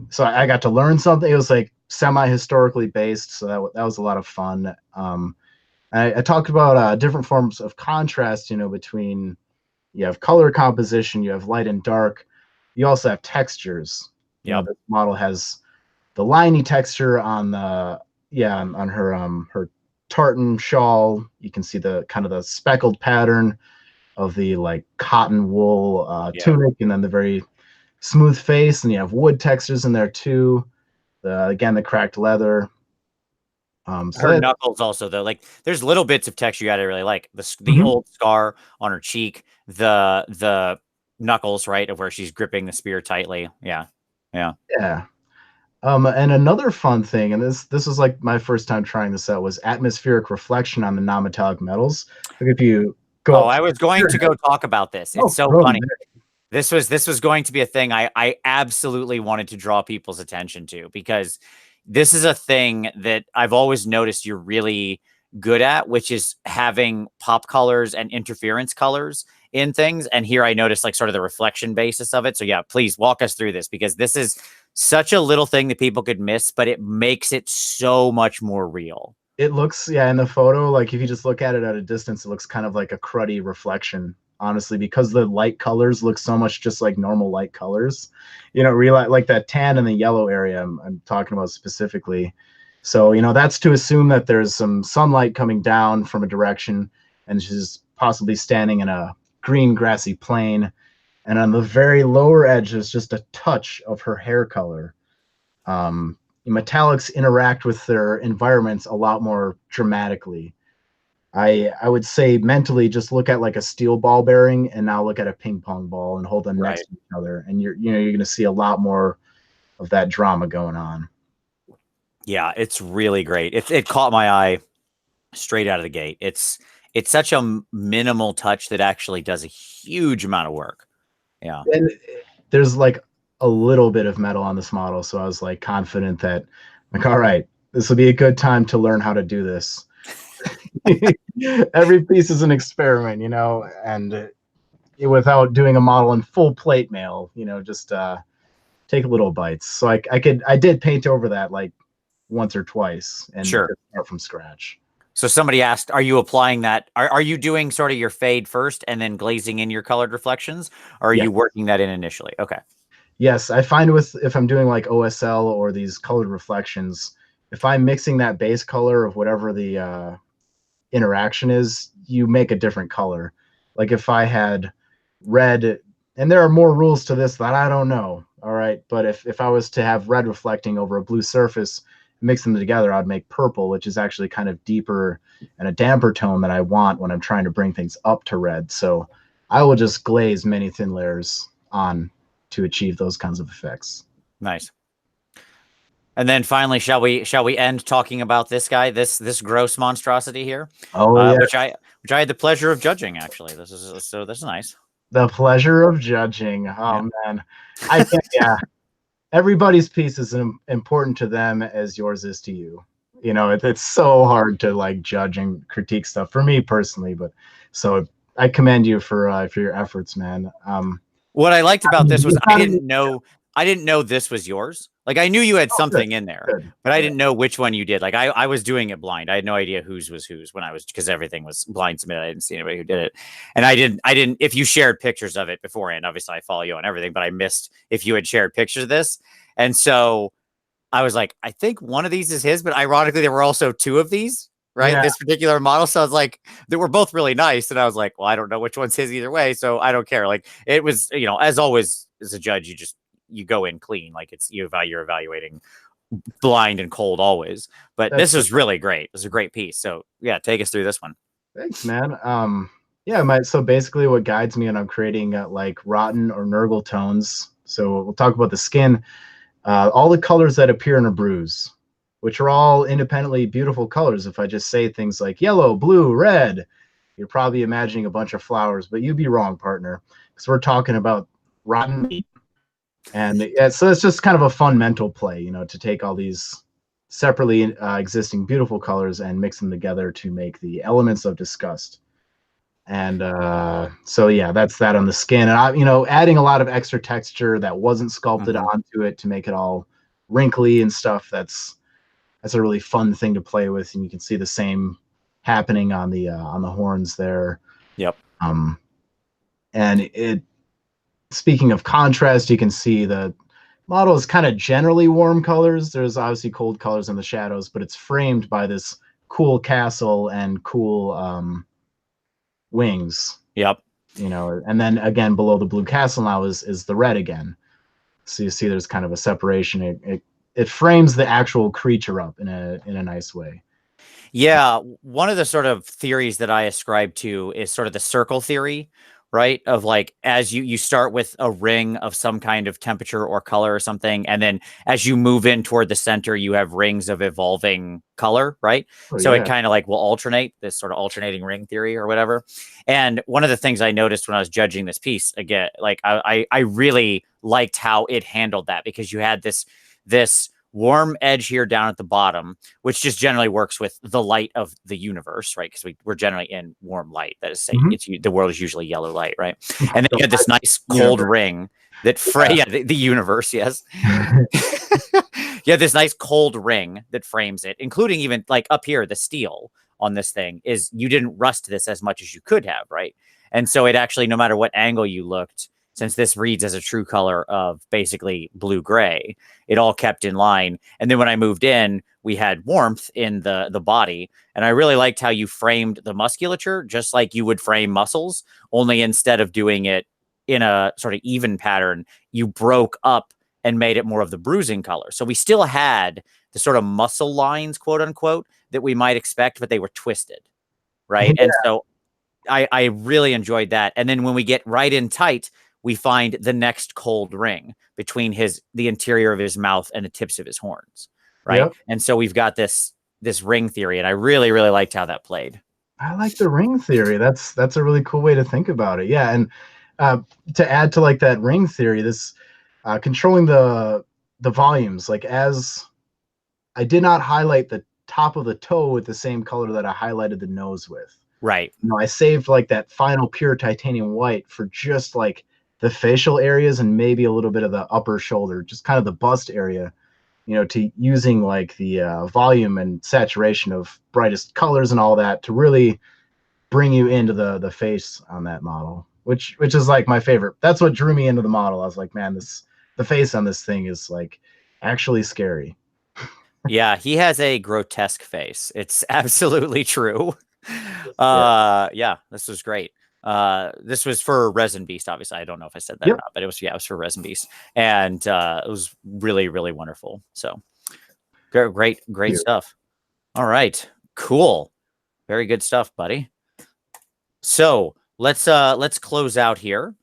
Speaker 2: So I got to learn something. It was like semi-historically based, so that was a lot of fun. I talked about different forms of contrast, you know, between you have color composition, you have light and dark, you also have textures. You know, this model has the liney texture on the on her tartan shawl. You can see the kind of the speckled pattern of the like cotton wool tunic, and then the very smooth face, and you have wood textures in there too. Again, the cracked leather.
Speaker 1: So her knuckles also, though, like there's little bits of texture you gotta really like. The old scar on her cheek, the knuckles, right, of where she's gripping the spear tightly. Yeah.
Speaker 2: And another fun thing, and this is like my first time trying this out, was atmospheric reflection on the non-metallic metals. Like if you go,
Speaker 1: I was going to go talk about this. It's so funny. This was going to be a thing I absolutely wanted to draw people's attention to, because this is a thing that I've always noticed you're really good at, which is having pop colors and interference colors in things. And here I noticed like sort of the reflection basis of it. So yeah, please walk us through this, because this is such a little thing that people could miss, but it makes it so much more real.
Speaker 2: It looks, in the photo, like if you just look at it at a distance, it looks kind of like a cruddy reflection, honestly, because the light colors look so much just like normal light colors. You know, like that tan and the yellow area I'm talking about specifically. So, you know, that's to assume that there's some sunlight coming down from a direction, and she's possibly standing in a green grassy plain. And on the very lower edge, there's just a touch of her hair color. Metallics interact with their environments a lot more dramatically. I would say mentally just look at like a steel ball bearing and now look at a ping pong ball and hold them next to each other, and you're going to see a lot more of that drama going on.
Speaker 1: Yeah, it's really great. It caught my eye straight out of the gate. It's such a minimal touch that actually does a huge amount of work. Yeah.
Speaker 2: And there's like a little bit of metal on this model, so I was like confident that like, all right, this will be a good time to learn how to do this. Every piece is an experiment, you know, and without doing a model in full plate mail, you know, just take little bites. So I did paint over that like once or twice and start from scratch.
Speaker 1: So somebody asked, are you applying that? Are you doing sort of your fade first and then glazing in your colored reflections? Or are you working that in initially? Okay.
Speaker 2: Yes, I find if I'm doing like OSL or these colored reflections, if I'm mixing that base color of whatever the interaction is, you make a different color. Like if I had red, and there are more rules to this that I don't know, all right, but if I was to have red reflecting over a blue surface, mix them together, I'd make purple, which is actually kind of deeper and a damper tone that I want when I'm trying to bring things up to red. So I will just glaze many thin layers on to achieve those kinds of effects.
Speaker 1: Nice. And then finally, shall we end talking about this guy, this gross monstrosity here? Which I had the pleasure of judging, actually. This is nice.
Speaker 2: The pleasure of judging. Oh man. I think everybody's piece is important to them as yours is to you. You know, it's so hard to like judge and critique stuff for me personally, but so I commend you for your efforts, man.
Speaker 1: What I liked about this was I didn't know this was yours. Like I knew you had something in there, but I didn't know which one you did. Like I was doing it blind. I had no idea whose was whose when I was, because everything was blind submitted. I didn't see anybody who did it. And I didn't, if you shared pictures of it beforehand, obviously I follow you on everything, but I missed if you had shared pictures of this. And so I was like, I think one of these is his, but ironically, there were also two of these, right?
Speaker 2: Yeah.
Speaker 1: This particular model. So I was like, they were both really nice. And I was like, well, I don't know which one's his either way. So I don't care. Like it was, you know, as always, as a judge, you go in clean. Like you're evaluating blind and cold always. But this was really great. It was a great piece. So yeah, take us through this one.
Speaker 2: Thanks, man. Yeah, so basically what guides me when I'm creating like rotten or nurgle tones. So we'll talk about the skin. All the colors that appear in a bruise, which are all independently beautiful colors. If I just say things like yellow, blue, red, you're probably imagining a bunch of flowers, but you'd be wrong, partner, because we're talking about rotten meat. And yeah, so it's just kind of a fun mental play, you know, to take all these separately existing beautiful colors and mix them together to make the elements of disgust. And so yeah, that's that on the skin. And you know, adding a lot of extra texture that wasn't sculpted onto it to make it all wrinkly and stuff. That's a really fun thing to play with, and you can see the same happening on the horns there.
Speaker 1: Yep.
Speaker 2: And it, speaking of contrast, you can see the model is kind of generally warm colors. There's obviously cold colors in the shadows, but it's framed by this cool castle and cool wings.
Speaker 1: Yep.
Speaker 2: You know, and then again below the blue castle now is the red again. So you see there's kind of a separation. It frames the actual creature up in a nice way.
Speaker 1: Yeah, one of the sort of theories that I ascribe to is sort of the circle theory, right? Of like, as you start with a ring of some kind of temperature or color or something, and then as you move in toward the center, you have rings of evolving color, right? So it kind of like will alternate, this sort of alternating ring theory or whatever. And one of the things I noticed when I was judging this piece, again, like I really liked how it handled that, because you had this warm edge here down at the bottom, which just generally works with the light of the universe, right? Because we're generally in warm light. That is saying the world is usually yellow light, right? And then you had this nice cold ring that the universe, yes. You have this nice cold ring that frames it, including even like up here, the steel on this thing is, you didn't rust this as much as you could have, right? And so it actually, no matter what angle you looked, since this reads as a true color of basically blue-gray, it all kept in line. And then when I moved in, we had warmth in the body. And I really liked how you framed the musculature, just like you would frame muscles, only instead of doing it in a sort of even pattern, you broke up and made it more of the bruising color. So we still had the sort of muscle lines, quote unquote, that we might expect, but they were twisted, right? Yeah. And so I really enjoyed that. And then when we get right in tight, we find the next cold ring between the interior of his mouth and the tips of his horns, right? Yep. And so we've got this ring theory, and I really, really liked how that played.
Speaker 2: I like the ring theory. That's a really cool way to think about it. Yeah, and to add to like that ring theory, this controlling the volumes, like as I did not highlight the top of the toe with the same color that I highlighted the nose with.
Speaker 1: Right.
Speaker 2: You know, I saved like that final pure titanium white for just like the facial areas and maybe a little bit of the upper shoulder, just kind of the bust area, you know, to using like the volume and saturation of brightest colors and all that to really bring you into the face on that model, which is like my favorite. That's what drew me into the model. I was like, man, the face on this thing is like actually scary.
Speaker 1: Yeah, he has a grotesque face. It's absolutely true. Yeah, this was great. This was for Resin Beast, obviously. I don't know if I said that or not, but it was for Resin Beast. And it was really, really wonderful. So great stuff. All right, cool. Very good stuff, buddy. So let's close out here.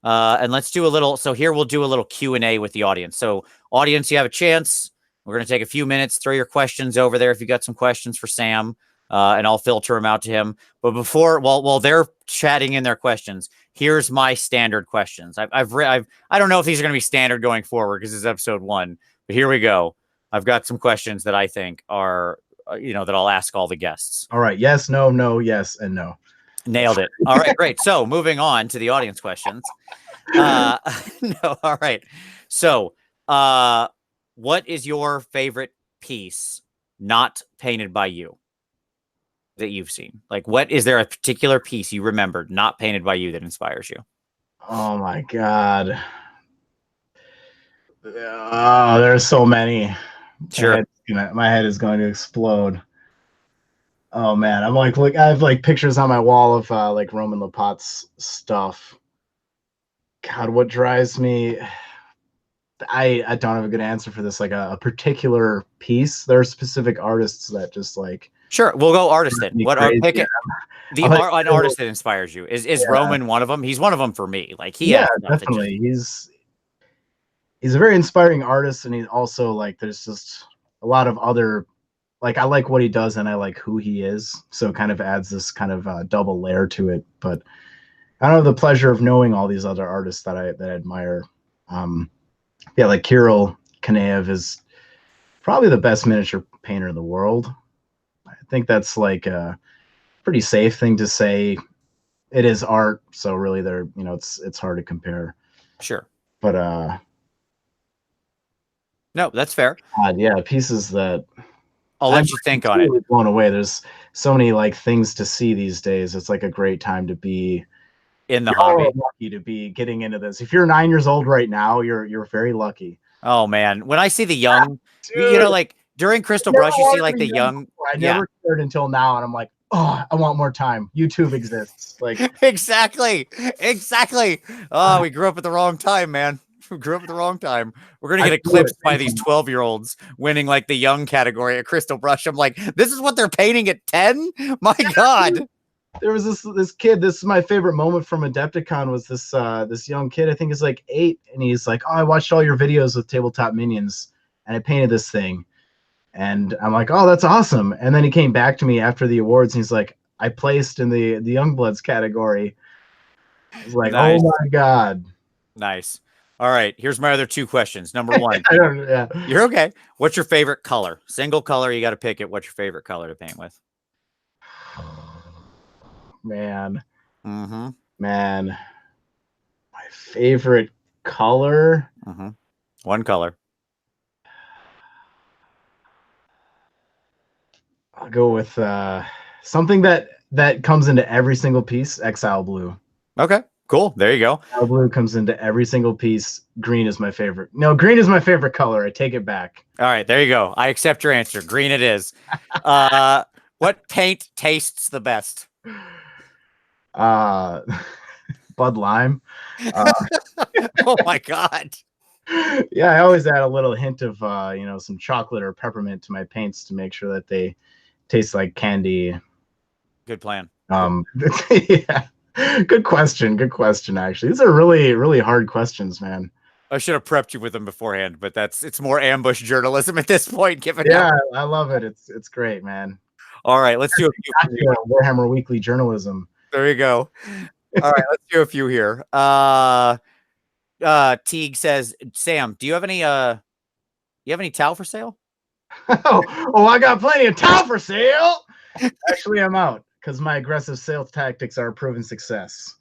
Speaker 1: And let's do a little, so here we'll do a little Q&A with the audience. So audience, you have a chance. We're going to take a few minutes, throw your questions over there if you got some questions for Sam. And I'll filter them out to him. But while they're chatting in their questions, here's my standard questions. I don't know if these are going to be standard going forward because this is episode 1, but here we go. I've got some questions that I think are that I'll ask all the guests.
Speaker 2: All right. Yes, no, no, yes, and no.
Speaker 1: Nailed it. All right, great. So moving on to the audience questions. No, all right. So, what is your favorite piece not painted by you that you've seen? Like, what is there a particular piece you remembered not painted by you that inspires you?
Speaker 2: Oh my God. Oh, there's so many.
Speaker 1: Sure.
Speaker 2: My head is going to explode. Oh man, I'm like, look, I have like pictures on my wall of like Roman Lapot's stuff. God, what drives me? I don't have a good answer for this. Like a particular piece. There are specific artists that just like.
Speaker 1: Sure, we'll go artist then. What are pick it? An artist that inspires you is Roman one of them? He's one of them for me. Like
Speaker 2: definitely. He's a very inspiring artist, and he's also like there's just a lot of other. Like I like what he does, and I like who he is. So it kind of adds this kind of double layer to it. But I don't have the pleasure of knowing all these other artists that I admire. Yeah, like Kirill Kaneev is probably the best miniature painter in the world. I think that's like a pretty safe thing to say. It is art, so really it's hard to compare.
Speaker 1: Sure.
Speaker 2: But
Speaker 1: no, that's fair.
Speaker 2: Yeah, pieces that
Speaker 1: I'll let you think on it.
Speaker 2: Blown away. There's so many like things to see these days. It's like a great time to be
Speaker 1: in the hobby.
Speaker 2: Lucky to be getting into this. If you're 9 years old right now, you're very lucky.
Speaker 1: Oh man, when I see the young, like during Crystal Brush, you see like the young.
Speaker 2: I never cared until now, and I'm like, oh, I want more time. YouTube exists. Like
Speaker 1: exactly. Oh, we grew up at the wrong time, man. We grew up at the wrong time. We're gonna get eclipsed by these 12-year-olds winning like the young category at Crystal Brush. I'm like, this is what they're painting at 10? My God.
Speaker 2: There was this kid. This is my favorite moment from Adepticon. Was this young kid? I think he's like 8, and he's like, "Oh, I watched all your videos with tabletop minions, and I painted this thing." And I'm like, "Oh, that's awesome!" And then he came back to me after the awards, and he's like, "I placed in the Youngbloods category." I was like, nice. "Oh my God!"
Speaker 1: Nice. All right, here's my other 2 questions. Number 1, you're okay. What's your favorite color? Single color, you got to pick it. What's your favorite color to paint with?
Speaker 2: Man,
Speaker 1: mm-hmm.
Speaker 2: Man, my favorite color.
Speaker 1: Mm-hmm. One color.
Speaker 2: I'll go with something that comes into every single piece. Exile blue.
Speaker 1: Okay, cool. There you go.
Speaker 2: Exile blue comes into every single piece. Green is my favorite. No, green is my favorite color. I take it back.
Speaker 1: All right, there you go. I accept your answer. Green it is. What paint tastes the best?
Speaker 2: Bud Lime.
Speaker 1: Oh my God.
Speaker 2: Yeah, I always add a little hint of some chocolate or peppermint to my paints to make sure that they taste like candy.
Speaker 1: Good plan.
Speaker 2: Yeah. Good question. Actually, these are really, really hard questions, man.
Speaker 1: I should have prepped you with them beforehand, but it's more ambush journalism at this point. Given
Speaker 2: I love it. It's great, man.
Speaker 1: All right, let's do a few.
Speaker 2: Warhammer Weekly journalism.
Speaker 1: There you go. All right, let's do a few here. Teague says, Sam, do you have any towel for sale?
Speaker 2: Oh, I got plenty of towel for sale. Actually, I'm out because my aggressive sales tactics are a proven success.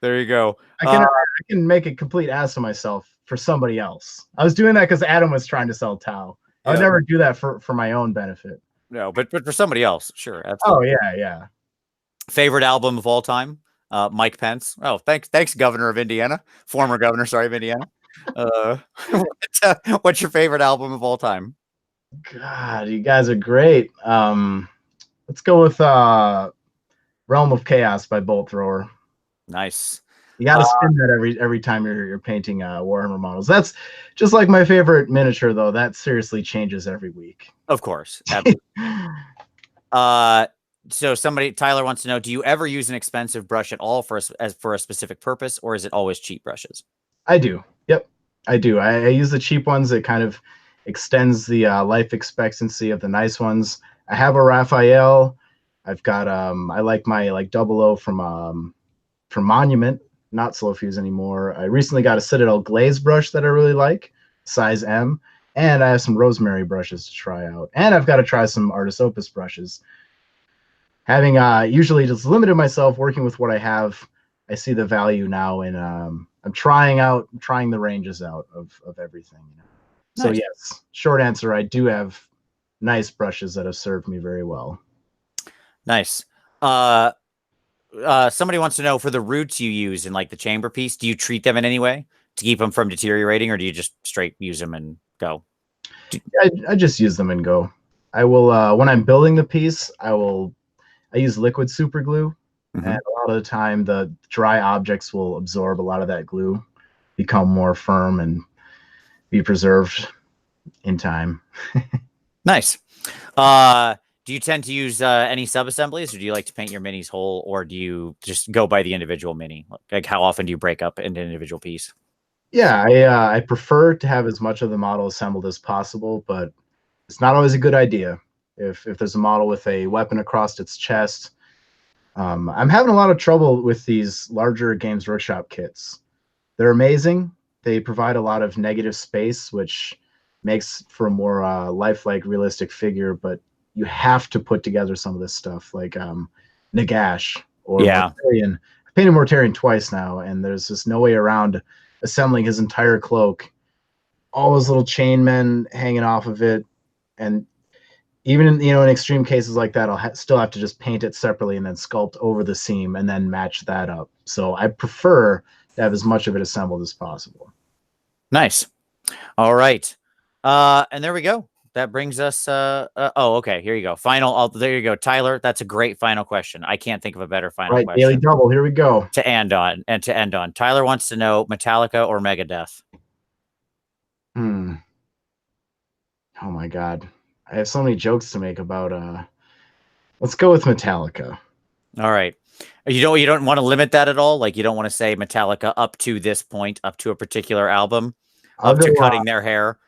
Speaker 1: There you go.
Speaker 2: I can make a complete ass of myself for somebody else. I was doing that because Adam was trying to sell towel. I would never do that for my own benefit.
Speaker 1: No, but for somebody else, sure. Absolutely.
Speaker 2: Oh yeah.
Speaker 1: Favorite album of all time? Mike Pence. Oh, thanks, Governor of Indiana. Former governor, sorry, of Indiana. What's your favorite album of all time?
Speaker 2: God, you guys are great. Let's go with Realm of Chaos by Bolt Thrower.
Speaker 1: Nice.
Speaker 2: You got to spin that every time you're painting Warhammer models. That's just like my favorite miniature, though. That seriously changes every week.
Speaker 1: Of course. So Tyler wants to know, do you ever use an expensive brush at all for a specific purpose, or is it always cheap brushes?
Speaker 2: I do. Yep, I do. I use the cheap ones. That kind of extends the life expectancy of the nice ones. I have a Raphael. I've got I like my 00 from Monument, not Slow Fuse anymore. I recently got a Citadel glaze brush that I really like, size M, And I have some rosemary brushes to try out. And I've got to try some Artist Opus brushes. Having usually just limited myself working with what I have, I see the value now in I'm trying the ranges out of everything. You know? So
Speaker 1: Nice.
Speaker 2: yes, short answer, I do have nice brushes that have served me very well.
Speaker 1: Nice. Somebody wants to know, for the roots you use in like the chamber piece, do you treat them in any way to keep them from deteriorating, or do you just straight use them and go?
Speaker 2: I just use them and go. I will when I'm building the piece, I use liquid super glue, and a lot of the time the dry objects will absorb a lot of that glue, become more firm, and be preserved in time.
Speaker 1: Nice. Do you tend to use any sub-assemblies, or do you like to paint your minis whole, or do you just go by the individual mini? Like how often do you break up into an individual piece?
Speaker 2: Yeah, I prefer to have as much of the model assembled as possible, but it's not always a good idea. If there's a model with a weapon across its chest, I'm having a lot of trouble with these larger Games Workshop kits. They're amazing. They provide a lot of negative space, which makes for a more lifelike, realistic figure. But you have to put together some of this stuff, like Nagash or Mortarion. I painted Mortarion twice now, and there's just no way around assembling his entire cloak. All those little chainmen hanging off of it, and even in extreme cases like that, I'll still have to just paint it separately and then sculpt over the seam and then match that up. So I prefer to have as much of it assembled as possible.
Speaker 1: Nice. All right. And there we go. That brings us oh, okay, here you go. Final, there you go. Tyler, that's a great final question. I can't think of a better final question.
Speaker 2: Daily double, here we go.
Speaker 1: To end on. Tyler wants to know, Metallica or Megadeath?
Speaker 2: Oh my god. I have so many jokes to make about let's go with Metallica.
Speaker 1: All right. You don't want to limit that at all? Like you don't want to say Metallica up to this point, up to a particular album, up to cutting their hair,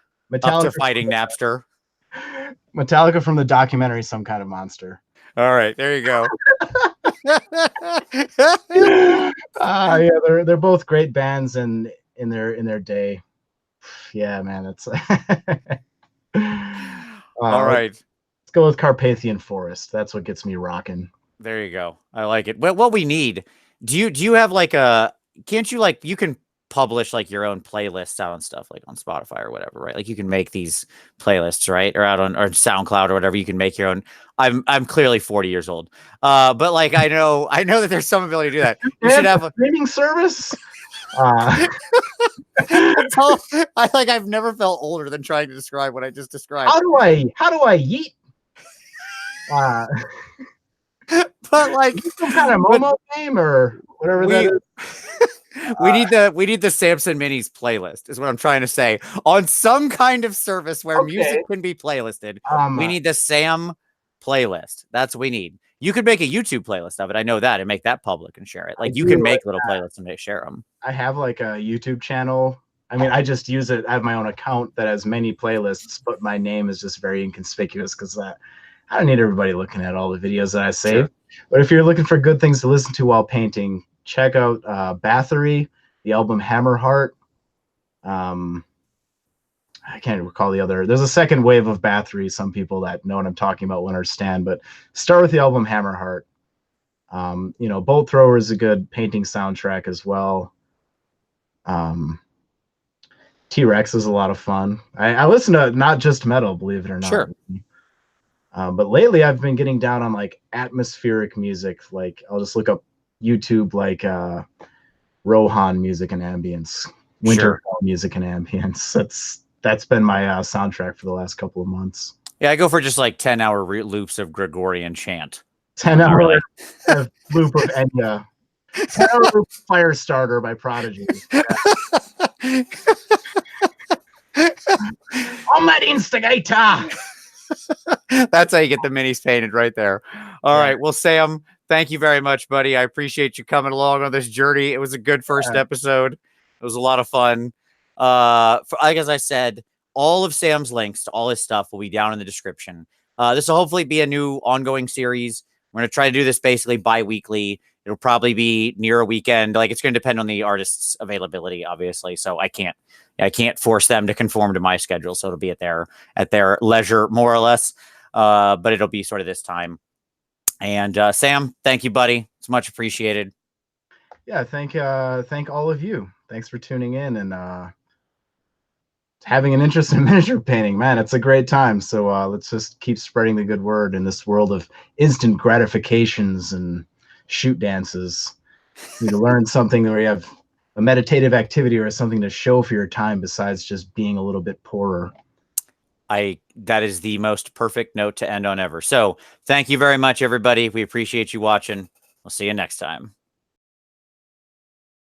Speaker 1: up to fighting Napster.
Speaker 2: Metallica from the documentary Some Kind of Monster.
Speaker 1: All right, there you go.
Speaker 2: Yeah, they're both great bands and in their day. Yeah, man, it's
Speaker 1: all right.
Speaker 2: Let's go with Carpathian Forest. That's what gets me rocking.
Speaker 1: There you go. I like it. What we need? Do you have like can't you you can publish like your own playlists out on stuff like on Spotify or whatever, right? Like you can make these playlists, right? Or out on or SoundCloud or whatever. You can make your own. I'm clearly 40 years old. But like I know that there's some ability to do that. You should have a
Speaker 2: streaming service.
Speaker 1: I've never felt older than trying to describe what I just described.
Speaker 2: How do I yeet?
Speaker 1: But like
Speaker 2: some kind of Momo game or whatever that is.
Speaker 1: We need the Samson Minis playlist is what I'm trying to say, on some kind of service where music can be playlisted. We need the Sam playlist. That's what we need. You could make a YouTube playlist of it. I know that, and make that public and share it. Like you can make little playlists and share them.
Speaker 2: I have like a YouTube channel. I mean, I just use it. I have my own account that has many playlists, but my name is just very inconspicuous because I don't need everybody looking at all the videos that I save. Sure. But if you're looking for good things to listen to while painting, check out Bathory, the album Hammerheart. I can't recall the other. There's a second wave of Bathory. Some people that know what I'm talking about will understand. But start with the album Hammerheart. Bolt Thrower is a good painting soundtrack as well. T-Rex is a lot of fun. I listen to not just metal, believe it or not.
Speaker 1: Sure.
Speaker 2: But lately I've been getting down on like atmospheric music. Like I'll just look up YouTube like Rohan music and ambience, Winterfell music and ambience. That's been my soundtrack for the last couple of months.
Speaker 1: Yeah, I go for just like 10-hour loops of Gregorian chant.
Speaker 2: 10-hour loop of Enya. 10-hour Firestarter by Prodigy. On that instigator.
Speaker 1: That's how you get the minis painted right there. All right. Well, Sam, thank you very much, buddy. I appreciate you coming along on this journey. It was a good first episode. It was a lot of fun. Like as I said, all of Sam's links to all his stuff will be down in the description. This will hopefully be a new ongoing series. We're going to try to do this basically bi-weekly. It'll probably be near a weekend. Like, it's going to depend on the artist's availability, obviously. So I can't force them to conform to my schedule. So it'll be at their leisure, more or less. But it'll be sort of this time. And Sam, thank you, buddy. It's much appreciated.
Speaker 2: Yeah, thank all of you. Thanks for tuning in and having an interest in miniature painting. Man, it's a great time. So let's just keep spreading the good word in this world of instant gratifications and shoot dances. You need to learn something where you have a meditative activity or something to show for your time besides just being a little bit poorer.
Speaker 1: That is the most perfect note to end on ever. So thank you very much, everybody. We appreciate you watching. We'll see you next time.